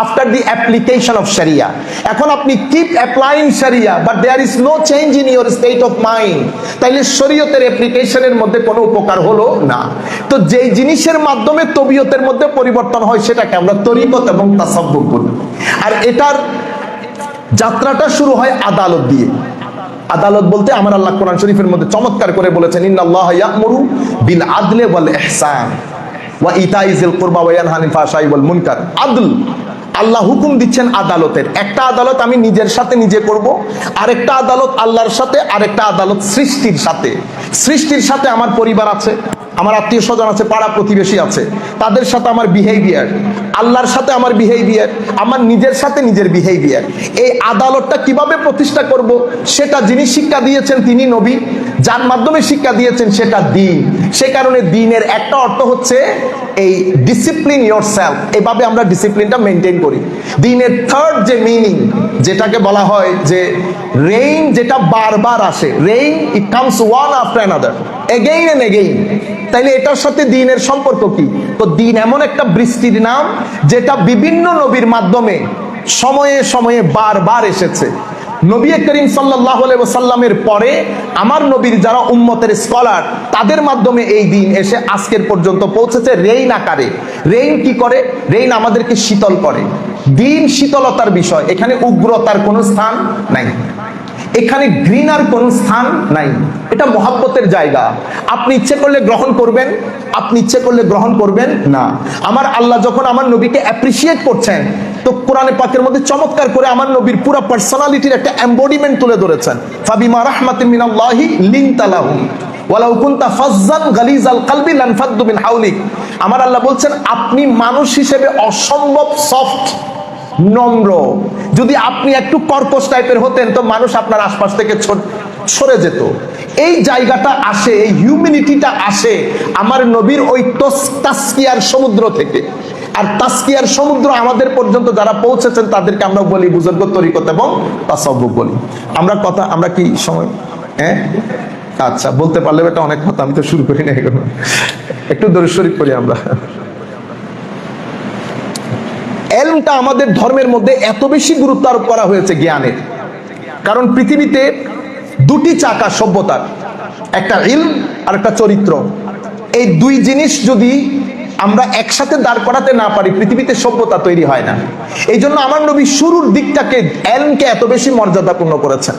after the application of sharia. এখন আপনি keep applying sharia but there is no change in your state of mind, তাইলে শরীয়তের অ্যাপ্লিকেশনের মধ্যে কোনো উপকার হলো না। তো যেই জিনিসের মাধ্যমে তবিয়তের মধ্যে পরিবর্তন হয় সেটাকে আমরা তরিকত এবং তাসাব্বুফ বলি। আর এটার যাত্রাটা শুরু হয় আদালত দিয়ে। আদালত বলতে আমার আল্লাহ কোরআন শরীফের মধ্যে চমৎকার করে বলেছেন, ইন্নাল্লাহা ইয়া'মুরু বিল আদলি ওয়াল ইহসান ওয়া ইতাই যিল কুরবা ওয়া ইয়ানহা আনিল ফাহশাই ওয়াল মুনকার। আদল, আল্লাহ হুকুম দিচ্ছেন আদালতের। একটা আদালত আমি নিজের সাথে নিজে করব, আরেকটা আদালত আল্লাহর সাথে, আরেকটা আদালত সৃষ্টির সাথে। সৃষ্টির সাথে আমার পরিবার আছে, আমার আত্মীয় স্বজন আছে, পাড়া প্রতিবেশী আছে, তাদের সাথে আমার বিহেভিয়ার, আল্লাহর সাথে আমার বিহেভিয়ার, আমার নিজের সাথে নিজের বিহেভিয়ার। এই আদালতটা কিভাবে প্রতিষ্ঠা করব সেটা যিনি শিক্ষা দিয়েছেন তিনি নবী, যার মাধ্যমে শিক্ষা দিয়েছেন সেটা দ্বীন। সে কারণে দ্বীনের একটা অর্থ হচ্ছে এই ডিসিপ্লিন ইয়োরসেলফ, এভাবে আমরা ডিসিপ্লিনটা মেনটেন করি। দ্বীনের থার্ড যে মিনিং, যেটাকে বলা হয় যে রেইন, যেটা বারবার আসে, rain it comes one after another, again and again. তাইলে এটার সাথে দ্বীনের সম্পর্ক কি? তো দ্বীন এমন একটা বৃষ্টির নাম, যেটা বিভিন্ন নবীর মাধ্যমে সময়ে সময়ে বারবার এসেছে। নবী করিম সাল্লাল্লাহু আলাইহি ওয়াসাল্লামের পরে আমার নবীর যারা উম্মতের স্কলার, তাদের মাধ্যমে এই দিন এসে আজকের পর্যন্ত পৌঁছেছে রেইন আকারে। রেইন কি করে? রেইন আমাদেরকে শীতল করে। দিন শীতলতার বিষয়, এখানে উগ্রতার কোনো স্থান নাই, এখানে ঘৃণার কোন স্থান নাই। এটা মহাব্বতের জায়গা। আপনি ইচ্ছে করলে গ্রহণ করবেন, আপনি ইচ্ছে করলে গ্রহণ করবেন না। আমার আল্লাহ যখন আমার নবীকে অ্যাপ্রিসিয়েট করছেন, তো কোরআনে পাকের মধ্যে চমৎকার করে আমার নবীর পুরো পার্সোনালিটির একটা এমবডিমেন্ট তুলে ধরেছেন। ফাবিমা রাহমাতিন মিনাল্লাহি লিনতা লাহুম ওয়ালাউ কুনতা ফাজ্জান গালিজাল কলবি লানফাদ্দু মিন হাওলিক। আমার আল্লাহ বলছেন, আপনি মানুষ হিসেবে অসম্ভব সফট, নম্র। যদি আপনি একটু কর্কশ টাইপের হতেন তো মানুষ আপনার আশপাশ থেকে সরে যেত। এই জায়গাটা আসে, এই হিউম্যানিটিটা আসে আমার নবীর ওই তাসকিয়ার সমুদ্র থেকে। আর তাসকিয়ার সমুদ্র আমাদের পর্যন্ত যারা পৌঁছেছেন তাদেরকে আমরা বলি বুজুর্গ তরিকত এবং তাসাউফ বলি। আমরা কি সময়, হ্যাঁ আচ্ছা, বলতে পারলে এটা অনেক কথা, আমি তো শুরু করি না এখনো। একটু দরুদ শরীফ পড়ি আমরা। এলমটা আমাদের ধর্মের মধ্যে এত বেশি গুরুত্ব আরোপ করা হয়েছে জ্ঞানের, কারণ পৃথিবীতে দুটি চাকা সভ্যতার, একটা ইলম আর একটা চরিত্র। এই দুই জিনিস যদি আমরা একসাথে দাঁড় করাতে না পারি, পৃথিবীতে সভ্যতা তৈরি হয় না। এই জন্য আমার নবী শুরুর দিকটাকে, এলমকে এত বেশি মর্যাদাপূর্ণ করেছেন।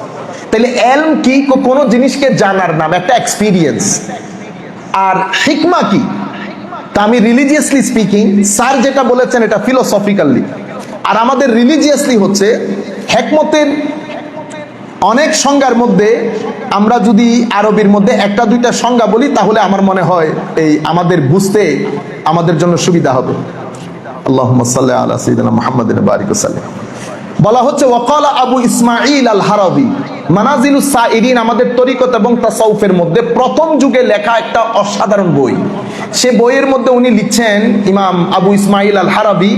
তাহলে এলম কি? কোনো জিনিসকে জানার নাম, একটা এক্সপিরিয়েন্স। আর হিকমা কি? তা আমি রিলিজিয়াসলি স্পিকিং, স্যার যেটা বলেছেন এটা ফিলোসফিক্যালি, আর আমাদের রিলিজিয়াসলি হচ্ছে হেকমতের অনেক সংজ্ঞার মধ্যে আমরা যদি আরবির মধ্যে একটা দুইটা সংজ্ঞা বলি, তাহলে আমার মনে হয় এই আমাদের বুঝতে আমাদের জন্য সুবিধা হবে। আল্লাহুম্মা সাল্লি আলা সাইয়্যিদিনা মুহাম্মাদিন ওয়া বারিক ওয়াসাল্লিম। বলা হচ্ছে ওয়াকালা আবু ইসমাঈল আল হারাবি মানাজিলুস সাইরিন, আমাদের তরিকত এবং তাসাউফের মধ্যে প্রথম যুগে লেখা একটা অসাধারণ বই। সে বইয়ের মধ্যে উনি লিখছেন, ইমাম আবু ইসমাঈল আল হারাবি,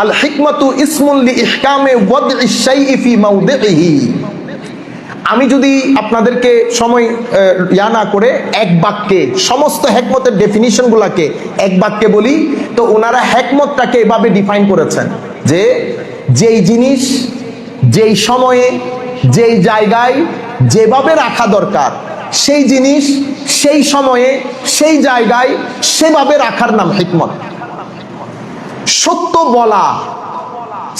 আল হিকমাতু ইসমুন লি ইহকামে ওয়াদঈ শাইই ফি মাওদিহি। আমি যদি আপনাদেরকে সময় না করে এক বাক্যে সমস্ত হেকমতের ডেফিনিশন গুলাকে এক বাক্যে বলি, তো ওনারা হেকমতটাকে এভাবে ডিফাইন করেছেন যে যেই জিনিস যেই সময়ে যেই জায়গায় যেভাবে রাখা দরকার, সেই জিনিস সেই সময়ে সেই জায়গায় সেভাবে রাখার নাম হিকমত। সত্য বলা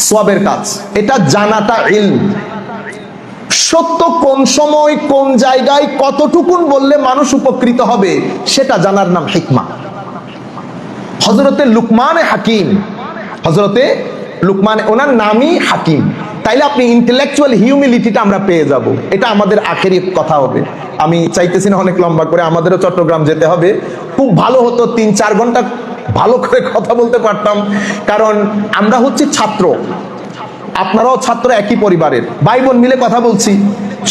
সওয়াবের কাজ, এটা জানাটা ইলম। সত্য কোন সময় কোন জায়গায় কতটুকুন বললে মানুষ উপকৃত হবে, সেটা জানার নাম হিকমা। হযরতে লুকমান হাকিম, হযরতে লুকমান, ওনার নামই হাকিম। তাইলে আপনি ইন্টেলেকচুয়াল হিউমিলিটিটা আমরা পেয়ে যাব। এটা আমাদের আখেরি কথা হবে। আমি চাইতেছি না অনেক লম্বা করে, আমাদেরও চট্টগ্রাম যেতে হবে। খুব ভালো হতো 3-4 ঘন্টা ভালো করে কথা বলতে পারতাম, কারণ আমরা হচ্ছে ছাত্র, আপনারাও ছাত্র, একই পরিবারের ভাই বোন মিলে কথা বলছি।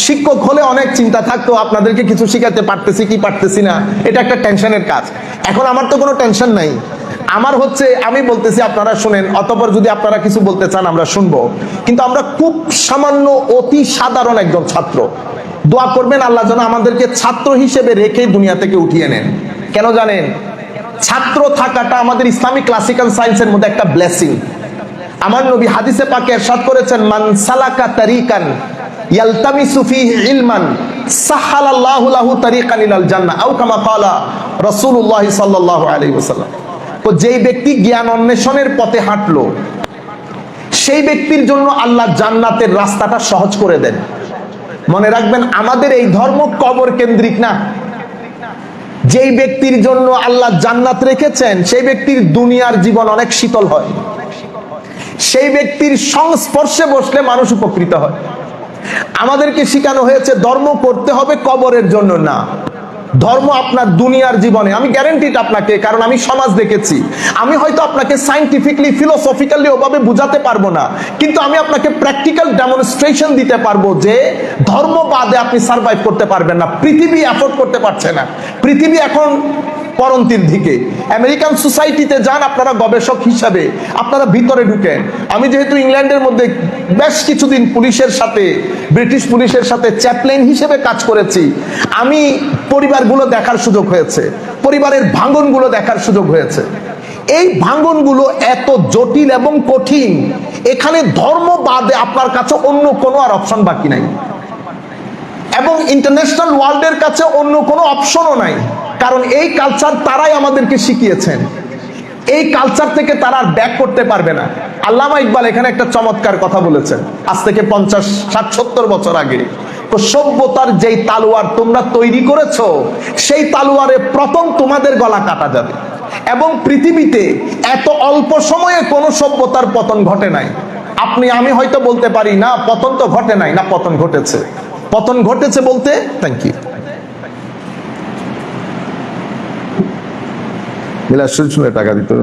শিক্ষক হলে অনেক চিন্তা থাকতো, আপনাদেরকে কিছু শিখাতে পারতেছি কি পারতেছি না, এটা একটা টেনশনের কাজ। এখন আমার তো কোনো টেনশন নাই, আমার হচ্ছে আমি বলতেছি আপনারা শুনেন, অতঃপর যদি আপনারা কিছু বলতে চান আমরা শুনবো। কিন্তু আমরা খুব সামান্য অতি সাধারণ একজন ছাত্র। দোয়া করবেন আল্লাহ যেন আমাদেরকে ছাত্র হিসেবে রেখে দুনিয়া থেকে উঠিয়ে নেন। কেন জানেন? ছাত্র থাকাটা আমাদের ইসলামিক ক্লাসিক্যাল সায়েন্সের মধ্যে একটা ব্লেসিং। আমার নবী হাদিসে পাকে ইরশাদ করেছেন, মান সালাকা তারিকান ইয়ালতামিসু ফীহি ইলমান সাহালাল্লাহু লাহু তারিকান ইলাল জান্নাহ আও কামা ক্বালা রাসূলুল্লাহ সাল্লাল্লাহু আলাইহি ওয়াসাল্লাম। তো যেই ব্যক্তি জ্ঞান অন্বেষণের পথে হাঁটলো, সেই ব্যক্তির জন্য আল্লাহ জান্নাতের রাস্তাটা সহজ করে দেন। মনে রাখবেন, আমাদের এই ধর্ম কবর কেন্দ্রিক না। যেই ব্যক্তির জন্য আল্লাহ জান্নাত রেখেছেন, সেই ব্যক্তির দুনিয়ার জীবন অনেক শীতল হয়। সেই ব্যক্তির সংস্পর্শে বসলে মানুষ উপকৃত হয়। আমাদেরকে শেখানো হয়েছে ধর্ম করতে হবে কবরের জন্য না, ধর্ম আপনার দুনিয়ার জীবনে। আমি গ্যারান্টিড আপনাকে, কারণ আমি সমাজ দেখেছি। আমি হয়তো আপনাকে সায়েন্টিফিকলি ফিলোসফিক্যালি ওভাবে বুঝাতে পারবো না, কিন্তু আমি আপনাকে প্র্যাকটিক্যাল ডেমনস্ট্রেশন দিতে পারবো যে ধর্ম বাদে আপনি সার্ভাইভ করতে পারবেন না। পৃথিবী এফোর্ড করতে পারছে না। পৃথিবী এখন পরন্তির দিকে। আমেরিকান সোসাইটিতে যান আপনারা গবেষক হিসাবে, আপনারা ভিতরে ঢুকেন। আমি যেহেতু ইংল্যান্ডের মধ্যে বেশ কিছুদিন পুলিশের সাথে, ব্রিটিশ পুলিশের সাথে চ্যাপলেন হিসেবে কাজ করেছি, আমি পরিবারগুলো দেখার সুযোগ হয়েছে, পরিবারের ভাঙনগুলো দেখার সুযোগ হয়েছে। এই ভাঙনগুলো এত জটিল এবং কঠিন, এখানে ধর্ম বাদে আপনার কাছে অন্য কোনো আর অপশন বাকি নাই, এবং ইন্টারন্যাশনাল ওয়ার্ল্ডের কাছে অন্য কোনো অপশনও নাই। কারণ এই কালচার তারাই আমাদেরকে শিখিয়েছেন, এই কালচার থেকে তারা আর ব্যাক করতে পারবে না। আল্লামা ইকবাল এখানে একটা চমৎকার কথা বলেছেন আজ থেকে 50, 60, 70 বছর আগে। তো সভ্যতার যেই তালোয়ার তোমরা তৈরি করেছো, সেই তালোয়ারে প্রথম তোমাদের গলা কাটা যাবে। এবং পৃথিবীতে এত অল্প সময়ে কোনো সভ্যতার পতন ঘটে নাই। আমি হয়তো বলতে পারি না পতন তো ঘটে নাই, না পতন ঘটেছে। পতন ঘটেছে বলতে থ্যাংক ইউ শুনে টাকা দিতে,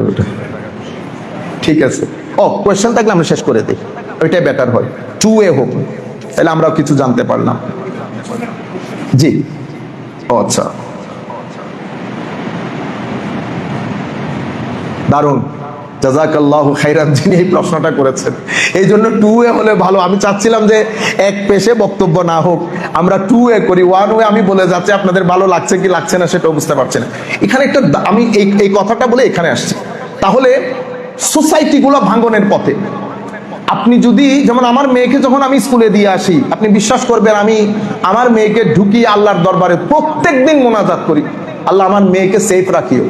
ঠিক আছে। কোয়েশ্চেন থাকলে আমরা শেষ করে দিই, ওইটাই বেটার হয়। 2A হোক, তাহলে আমরাও কিছু জানতে পারলাম। জি, আচ্ছা, দারুণ, জাযাকাল্লাহু খাইরান যিনি এই প্রশ্নটা করেছেন। এই জন্য 2A হলে ভালো। আমি চাচ্ছিলাম যে এক পেশে বক্তব্য না হোক, আমরা 2A করি। 1way আমি বলে যাচ্ছি, আপনাদের ভালো লাগছে কি লাগছে না সেটা বুঝতে পারছি না। এখানে একটা আমি এই কথাটা বলে এখানে আসছি। তাহলে সোসাইটিগুলো ভাঙনের পথে। আপনি যদি, যেমন আমার মেয়েকে যখন আমি স্কুলে দিয়ে আসি, আপনি বিশ্বাস করবেন আমি আমার মেয়েকে ঢুকিয়ে আল্লাহর দরবারে প্রত্যেকদিন মোনাজাত করি, আল্লাহ আমার মেয়েকে সেফ রাখিও।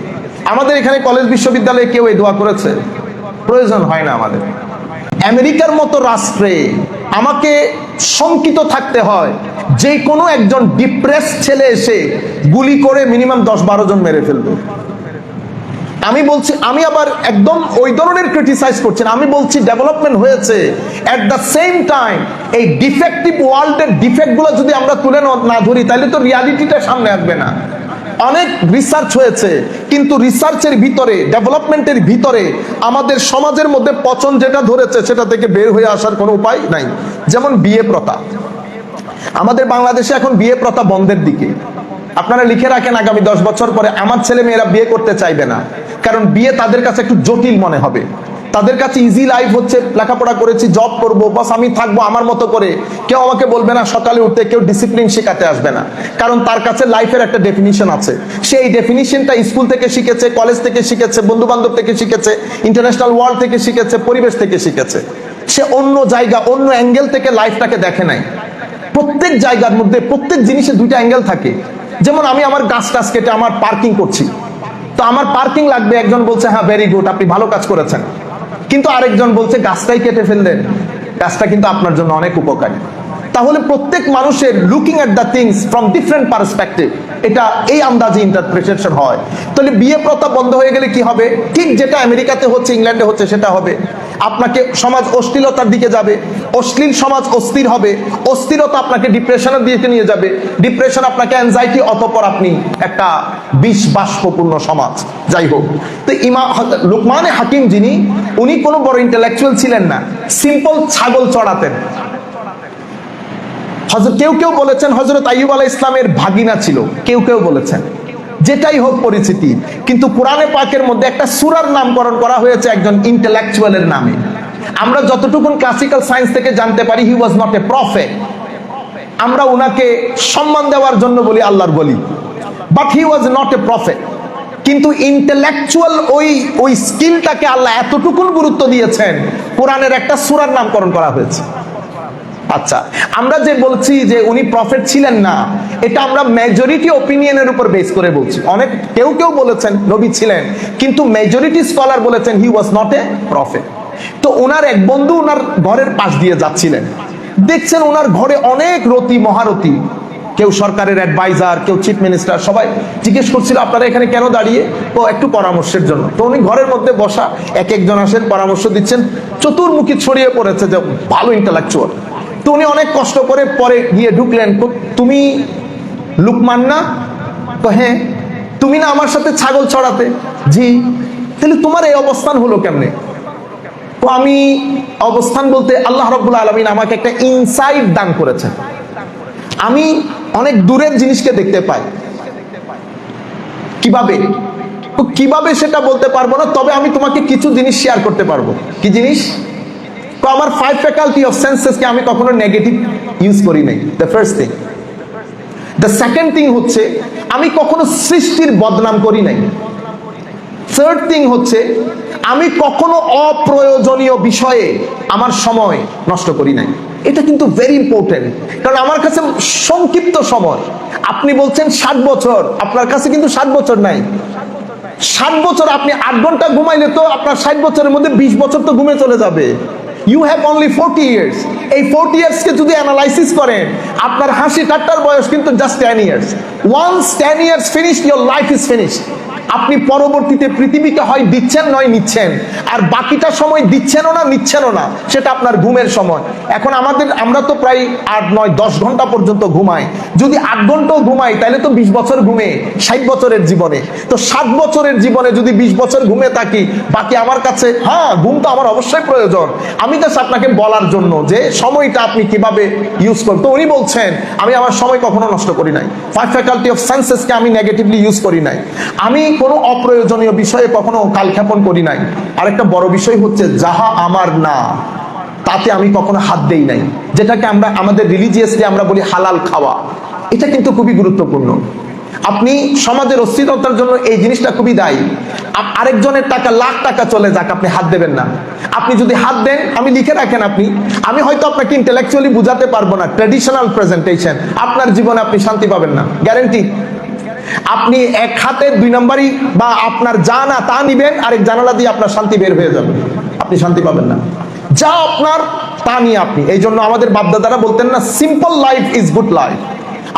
আমাদের এখানে কলেজ বিশ্ববিদ্যালয়ে কেউ এই দোয়া করেছে? প্রয়োজন হয় না আমাদের। আমেরিকার মতো রাষ্ট্রে আমাকে শঙ্কিত থাকতে হয় যে কোনো একজন ডিপ্রেস ছেলে এসে গুলি করে মিনিমাম 10-12 জন মেরে ফেলবে। আমি বলছি, আমি আবার একদম ওই ধরনের ক্রিটিসাইজ করছি না, আমি বলছি ডেভেলপমেন্ট হয়েছে। এট দ্য সেম টাইম এই ডিফেক্টিভ ওয়ার্ল্ডের ডিফেক্টগুলো যদি আমরা তুলে না ধরি, তাহলে তো রিয়ালিটিটা সামনে আসবে না। অনেক রিসার্চ হয়েছে, কিন্তু রিসার্চের ভিতরে, ডেভেলপমেন্টের ভিতরে আমাদের সমাজের মধ্যে পচন যেটা ধরেছে সেটা থেকে বের হয়ে আসার কোনো উপায় নাই। যেমন বিয়ে প্রথা, আমাদের বাংলাদেশে এখন বিয়ে প্রথা বন্ধের দিকে। আপনারা লিখে রাখেন, আগামী 10 বছর পরে আমার ছেলে মেয়েরা বিয়ে করতে চাইবে না, কারণ বিয়ে তাদের কাছে একটু জটিল মনে হবে। তাদের কাছে ইজি লাইফ হচ্ছে লেখাপড়া করেছি, জব করব, বাস আমি থাকবো আমার মতো করে, কেউ আমাকে বলবে না সকালে উঠতে, কেউ ডিসিপ্লিন শেখাতে আসবে না, কারণ তার কাছে লাইফের একটা ডেফিনিশন আছে। সেই ডেফিনিশনটা স্কুল থেকে শিখেছে, কলেজ থেকে শিখেছে, বন্ধু বান্ধব থেকে শিখেছে, ইন্টারন্যাশনাল ওয়ার্ল্ড থেকে শিখেছে, পরিবেশ থেকে শিখেছে। সে অন্য জায়গা, অন্য অ্যাঙ্গেল থেকে লাইফটাকে দেখে নাই। প্রত্যেক জায়গার মধ্যে, প্রত্যেক জিনিসে দুইটা অ্যাঙ্গেল থাকে। যেমন আমি আমার গাছ টাছ কেটে আমার পার্কিং করছি, তো আমার পার্কিং লাগবে, একজন বলছে হ্যাঁ ভেরি গুড, আপনি ভালো কাজ করেছেন, কিন্তু আরেকজন বলছে গাছটাই কেটে ফেললেন, গাছটা কিন্তু আপনার জন্য অনেক উপকারী। তাহলে প্রত্যেক মানুষের looking at the things from different perspective, এটা এই আন্দাজে ইন্টারপ্রিটেশন হয়। তাহলে বিয়ে প্রথা বন্ধ হয়ে গেলে কি হবে? ঠিক যেটা আমেরিকাতে হচ্ছে, ইংল্যান্ডে হচ্ছে সেটা হবে। আপনাকে সমাজ অশ্লীলতার দিকে যাবে, অশ্লীল সমাজ অস্থির হবে, অস্থিরতা আপনাকে ডিপ্রেশনের দিকে নিয়ে যাবে, ডিপ্রেশন আপনাকে অ্যাংজাইটি, অতঃপর আপনি একটা বিষ বাষ্পপূর্ণ সমাজ। যাই হোক, তো লুকমানে হাকিম যিনি, উনি কোনো বড় ইন্টেলেকচুয়াল ছিলেন না, সিম্পল ছাগল চড়াতেন। কেউ কেউ বলেছেন হযরত আইয়ুব আলাইহিস সালামের ভাগিনা ছিল, কেউ কেউ বলেছেন, যেটাই হোক পরিচিতি, কিন্তু কোরআনে পাকের মধ্যে একটা সূরার নামকরণ করা হয়েছে একজন ইন্টেলেকচুয়ালের নামে। আমরা যতটুকু ক্লাসিক্যাল সায়েন্স থেকে জানতে পারি, হি ওয়াজ নট এ প্রফেট। আমরা উনাকে সম্মান দেওয়ার জন্য বলি আল্লাহর বলি, but he was not a prophet. কিন্তু ইন্টেলেকচুয়াল ওই স্কিলটাকে আল্লাহ এতটুকুন গুরুত্ব দিয়েছেন, কোরআনের একটা সূরার নামকরণ করা হয়েছে। আচ্ছা, আমরা যে বলছি যে উনি প্রফেট ছিলেন না, এটা আমরা মেজরিটি ওপিনিয়নের উপর বেস করে বলছি। অনেক কেউ কেউ বলেছেন নবী ছিলেন, কিন্তু মেজরিটি স্কলার বলেছেন হি ওয়াজ নট এ প্রফেট। তো ওনার এক বন্ধু ওনার ঘরের পাশ দিয়ে যাচ্ছিলেন, দেখছেন ওনার ঘরে অনেক রতি মহারতি, কেউ সরকারের অ্যাডভাইজার, কেউ চিফ মিনিস্টার, সবাই জিজ্ঞেস করছিল আপনারা এখানে কেন দাঁড়িয়ে? ও একটু পরামর্শের জন্য। তো উনি ঘরের মধ্যে বসা, এক একজন আসেন, পরামর্শ দিচ্ছেন, চতুর্মুখী ছড়িয়ে পড়েছে যে ভালো ইন্টেলেকচুয়াল। তো উনি অনেক কষ্ট করে পরে গিয়ে ঢুকলেন, তুমি লুকমান না? তো হ্যাঁ। তুমি না আমার সাথে ছাগল চড়াতে? জি। তাহলে তোমার এই অবস্থান হলো কেমনে? তো আমি অবস্থান বলতে আল্লাহ রাব্বুল আলামিন আমাকে একটা ইনসাইট দান করেছেন, আমি অনেক দূরের জিনিসকে দেখতে পাই। কিভাবে? তো কিভাবে সেটা বলতে পারবো না, তবে আমি তোমাকে কিছু জিনিস শেয়ার করতে পারবো। কি জিনিস? তো আমার 5 ফ্যাকাল্টি অফ সেন্সেসকে আমি কখনো নেগেটিভ ইউজ করি নাই, the first thing. The second thing হচ্ছে, আমি কখনো সৃষ্টির বদনাম করি নাই। থার্ড থিং হচ্ছে, আমি কখনো অপ্রয়োজনীয় বিষয়ে আমার সময় নষ্ট করি নাই। এটা কিন্তু ভেরি ইম্পর্টেন্ট, কারণ আমার কাছে সংক্ষিপ্ত সময়। আপনি বলছেন 60 বছর, আপনার কাছে কিন্তু 60 বছর নাই। 60 বছর আপনি 8 ঘন্টা ঘুমাইলে তো আপনার 60 বছরের মধ্যে 20 বছর তো ঘুমে চলে যাবে। You have only 40 years. এই 40 ইয়ার্সকে যদি অ্যানালাইসিস করেন, আপনার হাসি ঠাট্টার বয়স কিন্তু just 10 years. Once 10 years finished, your life is finished. আপনি পরবর্তীতে পৃথিবীকে হয় দিচ্ছেন নয় নিচ্ছেন, আর বাকিটা সময় দিচ্ছেনও না নিচ্ছেনও না, সেটা আপনার ঘুমের সময়। এখন আমরা তো প্রায় 8, 9, 10 ঘন্টা পর্যন্ত ঘুমাই। যদি 8 ঘন্টাও ঘুমাই তাহলে তো 20 বছর ঘুমে 60 বছরের জীবনে। তো 60 বছরের জীবনে যদি 20 বছর ঘুমে থাকি, বাকি আমার কাছে, হ্যাঁ ঘুম তো আমার অবশ্যই প্রয়োজন। আমি জাস্ট আপনাকে বলার জন্য যে সময়টা আপনি কিভাবে ইউজ করেন। তো উনি বলছেন আমি আমার সময় কখনো নষ্ট করি নাই, 5 ফ্যাকাল্টি অফ সেন্সেসকে আমি নেগেটিভলি ইউজ করি নাই, আমি কোনো অপ্রয়োজনীয় বিষয়ে কখনো কালক্ষেপণ করি নাই। আরেকটা বড় বিষয় হচ্ছে, যাহা আমার না তাতে আমি কখনো হাত দেই নাই, যেটাকে আমরা আমাদের রিলিজিয়াসলি আমরা বলি হালাল খাওয়া। এটা কিন্তু খুবই গুরুত্বপূর্ণ। আপনি সমাজের অস্থিরতার জন্য এই জিনিসটা খুবই দায়ী। আরেকজনের টাকা, লাখ টাকা চলে যাক, আপনি হাত দেবেন না। আপনি যদি হাত দেন, আমি লিখে রাখেন, আমি হয়তো আপনাকে ইন্টেলেকচুয়ালি বুঝাতে পারবো না, ট্র্যাডিশনাল প্রেজেন্টেশন, আপনার জীবনে আপনি শান্তি পাবেন না, গ্যারান্টি। আপনি এক হাতে 2 নাম্বারই বা আপনার যা না তা নিবেন, আরেক জানালা দিয়ে আপনার শান্তি বের হয়ে যাবে, আপনি শান্তি পাবেন না। যা আপনার তা নিয়ে আপনি, এই জন্য আমাদের বাপদাদারা বলতেন না, simple life is good life.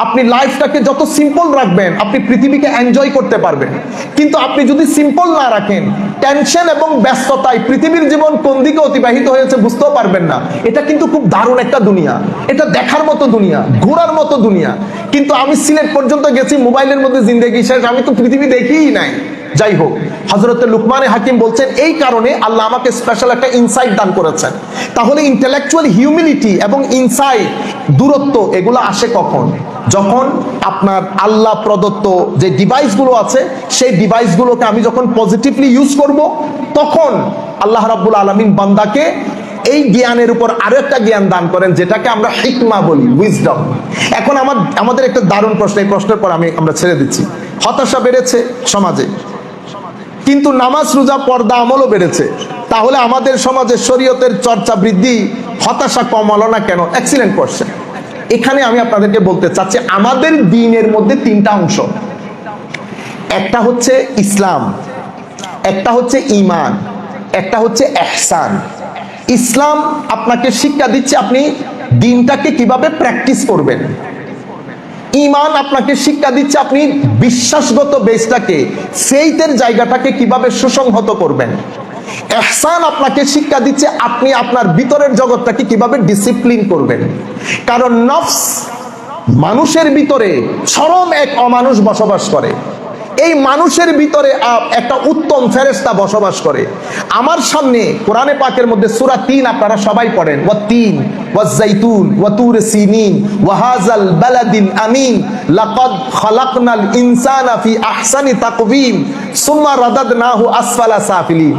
আপনি লাইফটাকে যত সিম্পল রাখবেন, আপনি পৃথিবীকে এনজয় করতে পারবেন। কিন্তু আপনি যদি সিম্পল না রাখেন, টেনশন এবং ব্যস্ততায় পৃথিবীর জীবন কোন দিকে অতিবাহিত হয়েছে বুঝতেও পারবেন না। এটা কিন্তু খুব দারুণ একটা দুনিয়া, এটা দেখার মতো দুনিয়া, ঘোরার মতো দুনিয়া। কিন্তু আমি সিলেট পর্যন্ত গেছি, মোবাইলের মধ্যে জিন্দেগি শেষ, আমি তো পৃথিবী দেখিই নাই। যাই হোক, হযরত লুকমানে হাকিম বলছেন, এই কারণে আল্লাহ আমাকে স্পেশাল একটা ইনসাইট দান করেছেন। তাহলে ইন্টেলেকচুয়াল হিউমিলিটি এবং ইনসাইট, দূরত্ব, এগুলো আসে কখন? যখন আপনার আল্লাহ প্রদত্ত যে ডিভাইসগুলো আছে, সেই ডিভাইসগুলোকে আমি যখন পজিটিভলি ইউজ করব, তখন আল্লাহ রাব্বুল আলামিন বান্দাকে এই জ্ঞানের উপর আরো একটা জ্ঞান দান করেন, যেটাকে আমরা হিকমা বলি, উইজডম। এখন আমাদের একটা দারুণ প্রশ্ন, এই প্রশ্নের পর আমরা ছেড়ে দিচ্ছি। হতাশা বেড়েছে সমাজে, কিন্তু নামাজ, রোজা, পর্দা, আমলও বেড়েছে। তাহলে আমাদের সমাজে শরীয়তের চর্চা বৃদ্ধি, হতাশা কম হলো না কেন? Excellent question. এখানে আমি আপনাদেরকে বলতে চাচ্ছি, আমাদের দ্বীনের মধ্যে 3টা অংশ। একটা হচ্ছে ইসলাম, একটা হচ্ছে ঈমান, একটা হচ্ছে ইহসান। ইসলাম আপনাকে শিক্ষা দিচ্ছে আপনি দ্বীনটাকে কিভাবে প্র্যাকটিস করবেন। ঈমান আপনাকে শিক্ষা দিচ্ছে আপনি বিশ্বাসগত বেসটাকে, ফেইথের জায়গাটাকে কিভাবে সুসংহত করবেন। ইহসান আপনাকে শিক্ষা দিচ্ছে আপনি আপনার ভিতরের জগৎটাকে কিভাবে ডিসিপ্লিন করবেন। কারণ নফস, মানুষের ভিতরে চরম এক অমানুষ বসবাস করে। এই মানুষের ভিতরে একটা উত্তম ফেরেশতা বসবাস করে। আমার সামনে কোরআনে পাকের মধ্যে সূরা 3 আপনারা সবাই পড়েন, ওয়াত-তিন ওয়াজ-যাইতুন ওয়া তুর সিনিন ওয়া হাযাল বালাদিল আমিন লাকাদ খালাকনাল ইনসানা ফি আহসানি তাকওয়িম সুম্মা রাদাদনাহু আসফালা সাফিলিন।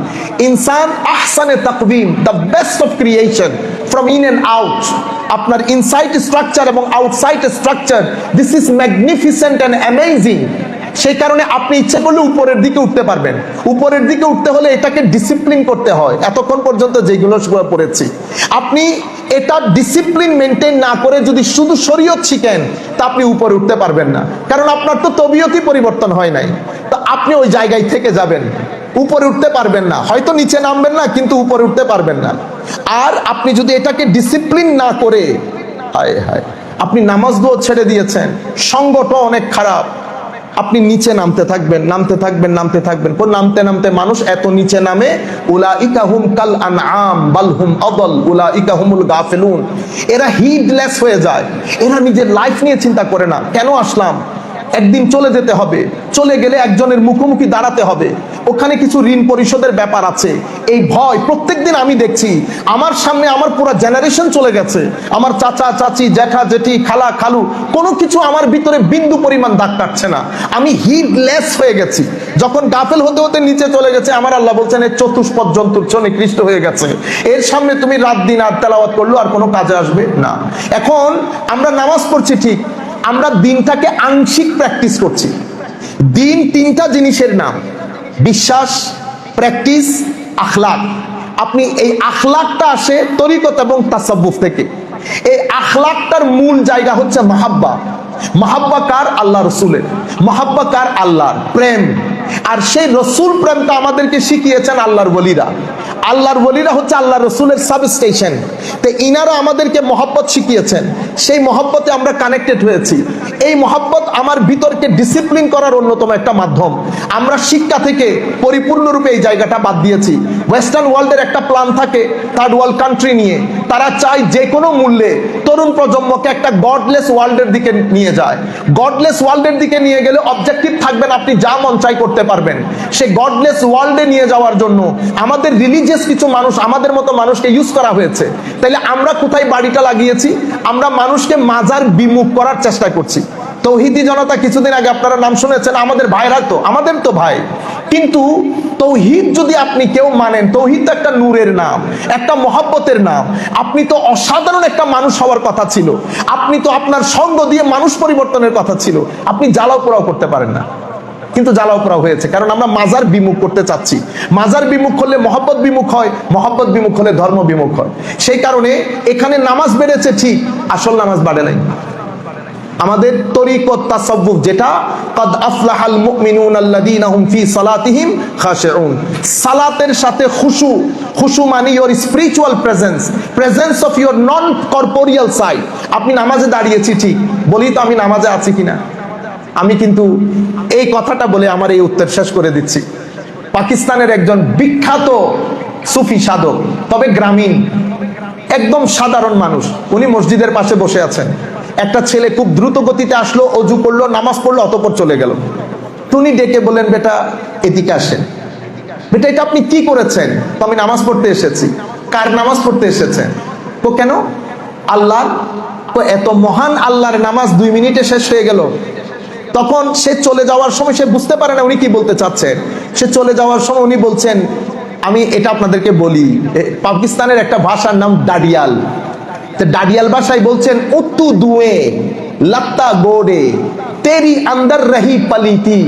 ইনসান আহসানে তাকওয়িম, the best of creation, from in and out. আপনার ইনসাইড স্ট্রাকচার এবং outside structure, this is magnificent and amazing. সেই কারণে আপনি ইচ্ছে করলে উপরের দিকে উঠতে পারবেন। উপরের দিকে উঠতে হলে এটাকে ডিসিপ্লিন করতে হয়। এতক্ষণ পর্যন্ত যেগুলো পড়েছি, আপনি এটা ডিসিপ্লিন মেনটেন না করে যদি শুধু শরীয়ত শিখেন, তা আপনি উপরে উঠতে পারবেন না। কারণ আপনার তো তবিয়তই পরিবর্তন হয় নাই। তো আপনি ওই জায়গায় থেকে যাবেন, উপরে উঠতে পারবেন না। হয়তো নিচে নামবেন না, কিন্তু উপরে উঠতে পারবেন না। আর আপনি যদি এটাকে ডিসিপ্লিন না করে, হায় হায়, আপনি নামাজ দোয়া ছেড়ে দিয়েছেন, সঙ্গটা অনেক খারাপ, আপনি নিচে নামতে থাকবেন, নামতে থাকবেন, নামতে থাকবেন। নামতে নামতে মানুষ এত নিচে নামে, উলাইকা হুম কাল আনআম বাল হুম আদাল উলাইকা হুমুল গাফিলুন। এরা হিডলেস হয়ে যায়, এরা নিজের লাইফ নিয়ে চিন্তা করে না। কেন আসলাম? একদিন চলে যেতে হবে, চলে গেলে একজনের মুখোমুখি দাঁড়াতে হবে, ওখানে কিছু ঋণ পরিশোধের ব্যাপার আছে। এই ভয় প্রত্যেকদিন আমি দেখছি। আমার সামনে আমার পুরো জেনারেশন চলে গেছে, আমার চাচা চাচি, জ্যাঠা জেঠি, খালা খালু, কোনো কিছু আমার ভিতরে বিন্দু পরিমাণ দাগ কাটছে না। আমি হিডলেস হয়ে গেছি। যখন গাফেল হতে হতে নিচে চলে গেছে, আমার আল্লাহ বলছেন এর চতুষ্পদ জন্তুর চেয়ে নিকৃষ্ট হয়ে গেছে। এর সামনে তুমি রাত দিন আর তেলাওয়াত করলো, আর কোনো কাজে আসবে না। এখন আমরা নামাজ পড়ছি ঠিক, আমরা দিনটাকে আংশিক প্র্যাকটিস করছি। দিন 3টা জিনিসের নাম। বিশ্বাস, প্র্যাকটিস, আখলাক। আপনি এই আখলাকটা আসে তরিকত এবং তাসাব্বুফ থেকে। এই আখলাকটার মূল জায়গা হচ্ছে মাহাব্বা। মাহাব্বা কার? আল্লাহ রসুলের। মাহাব্বা কার? আল্লাহর প্রেম। আর সেই রসুল প্রেমটা আমাদেরকে শিখিয়েছেন আল্লাহর ওলিরা। আল্লাহর ওলিরা হচ্ছে আল্লাহ রসুলের সাবস্টেশন। তো ইনারা আমাদেরকে মহব্বত শিখিয়েছেন, সেই মহব্বতে আমরা কানেক্টেড হয়েছি। এই মহব্বত আমার ভিতরকে ডিসিপ্লিন করার অন্যতম একটা মাধ্যম। আমরা শিক্ষা থেকে পরিপূর্ণরূপে এই জায়গাটা বাদ দিয়েছি। ওয়েস্টার্ন ওয়ার্ল্ডের একটা প্ল্যান থাকে থার্ড ওয়ার্ল্ড কান্ট্রি নিয়ে, তারা চায় যে কোনো মূল্যে তরুণ প্রজন্মকে একটা গডলেস ওয়ার্ল্ডের দিকে নিয়ে যায়। গডলেস ওয়ার্ল্ডের দিকে নিয়ে গেলে অবজেক্টিভ থাকবেন, আপনি যা মন চাই করতে পারবেন। সে গডলেস ওয়ার্ল্ডে নিয়ে যাওয়ার জন্য আমাদের রিলিজিয়াস কিছু মানুষ, আমাদের মতো মানুষকে ইউজ করা হয়েছে। তাইলে আমরা কোথায় বাড়িটা লাগিয়েছি? আমরা মানুষকে মাজার বিমুখ করার চেষ্টা করছি। তৌহিদি জনতা কিছুদিন আগে আপনারা নাম শুনেছেন, আমাদের ভাইরা তো, আমাদের তো ভাই। কিন্তু তৌহিদ যদি আপনি কেউ মানেন, তৌহিদ তো একটা নূরের নাম, একটা মহব্বতের নাম। আপনি তো অসাধারণ একটা মানুষ হওয়ার কথা ছিল। আপনি তো আপনার সঙ্গ দিয়ে মানুষ পরিবর্তনের কথা ছিল। আপনি জ্বালাও পোড়াও করতে পারেন না, কিন্তু জ্বালাও পোড়াও হয়েছে, কারণ আমরা মাজার বিমুখ করতে চাচ্ছি। মাজার বিমুখ হলে মহব্বত বিমুখ হয়, মহব্বত বিমুখ হলে ধর্ম বিমুখ হয়। সেই কারণে এখানে নামাজ বেড়েছে ঠিক, আসল নামাজ বাড়ে নাই। আমাদের তরিকত তাসাব্বুফ যেটা, কাদ আফলাহাল মুমিনুন আল্লাযীনা হুম ফি সালাতিহিম খাশিউন, সালাতের সাথে খুশু। খুশু মানে your spiritual presence, presence of your non corporeal side. আপনি নামাজে দাঁড়িয়েছি ঠিক, বলি তো আমি নামাজে আছি কিনা? আমি কিন্তু এই কথাটা বলে আমার এই উত্তর শেষ করে দিচ্ছি। পাকিস্তানের একজন বিখ্যাত সুফি সাধক, তবে গ্রামীণ, একদম সাধারণ মানুষ, উনি মসজিদের পাশে বসে আছেন। একটা ছেলে খুব দ্রুত গতিতে আসলো, অজু করলো, নামাজ পড়লো, অতঃপর চলে গেল। উনি ডেকে বললেন, বেটা এদিকে আসেন। বেটা এটা আপনি কি করেছেন? তো আমি নামাজ পড়তে এসেছি। কার নামাজ পড়তে এসেছেন? তো কেন? আল্লাহর। তো এত মহান আল্লাহর নামাজ 2 মিনিটে শেষ হয়ে গেল। তখন সে চলে যাওয়ার সময় সে বুঝতে পারে না উনি কি বলতে চাচ্ছেন। সে চলে যাওয়ার সময় উনি বলছেন, আমি এটা আপনাদেরকে বলি, পাকিস্তানের একটা ভাষার নাম ডাডিয়াল। ডাডিয়াল ভাষায় বলছেন, উত্তু দুয়ে লত্তা গোড়ে তেরি আন্দর রহি পলিতি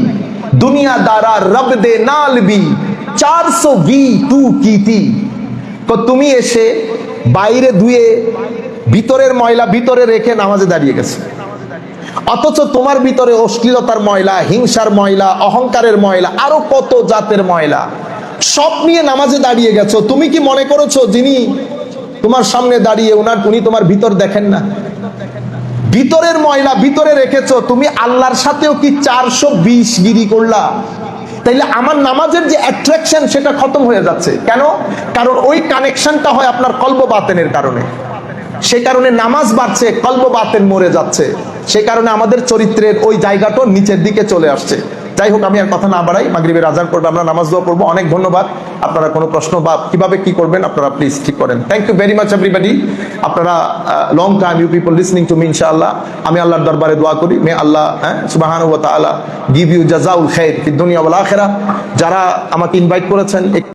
দুনিয়া দারা রব দে নালবি 420 তু কিতি। তো তুমি এসে বাইরে ধুয়ে ভিতরের ময়লা ভিতরে রেখে নামাজে দাঁড়িয়ে গেছে, অথচ তোমার ভিতরে অশ্লীলতার ময়লা, হিংসার ময়লা, অহংকারের ময়লা, আরো কত জাতের ময়লা, সব নিয়ে নামাজে দাঁড়িয়ে গেছো। তুমি কি মনে করেছো যিনি তোমার সামনে দাঁড়িয়ে উনি তোমার ভিতর দেখেন না? ভিতরের ময়লা ভিতরে রেখেছো, তুমি আল্লাহর সাথেও কি 420 গিরি করলা? তাইলে আমার নামাজের যে অ্যাট্রাকশন সেটা খতম হয়ে যাচ্ছে। কেন? কারণ ওই কানেকশনটা হয় আপনার কলব বাতেনের কারণে। সে কারণে নামাজ বাড়ছে, কলব বাতেন মরে যাচ্ছে। সে কারণে আমাদের চরিত্রের ওই জায়গাটা নিচের দিকে চলে আসছে। যাই হোক, আমি আর কথা না বাড়াই, মাগরিবের আজান করবো, আমরা নামাজ দোয়া করবো। অনেক ধন্যবাদ। আপনারা কোনো প্রশ্ন বা কিভাবে কি করবেন আপনারা প্লিজ ঠিক করেন। Thank you very much everybody. আপনারা long time you people listening to me, ইনশাআল্লাহ। আমি আল্লাহর দরবারে দোয়া করি, মে আল্লাহ সুবহানাহু ওয়া তাআলা গিভ ইউ জাযাউল খাইর ফিদ দুনিয়া ওয়াল আখিরাহ। যারা আমাকে ইনভাইট করেছেন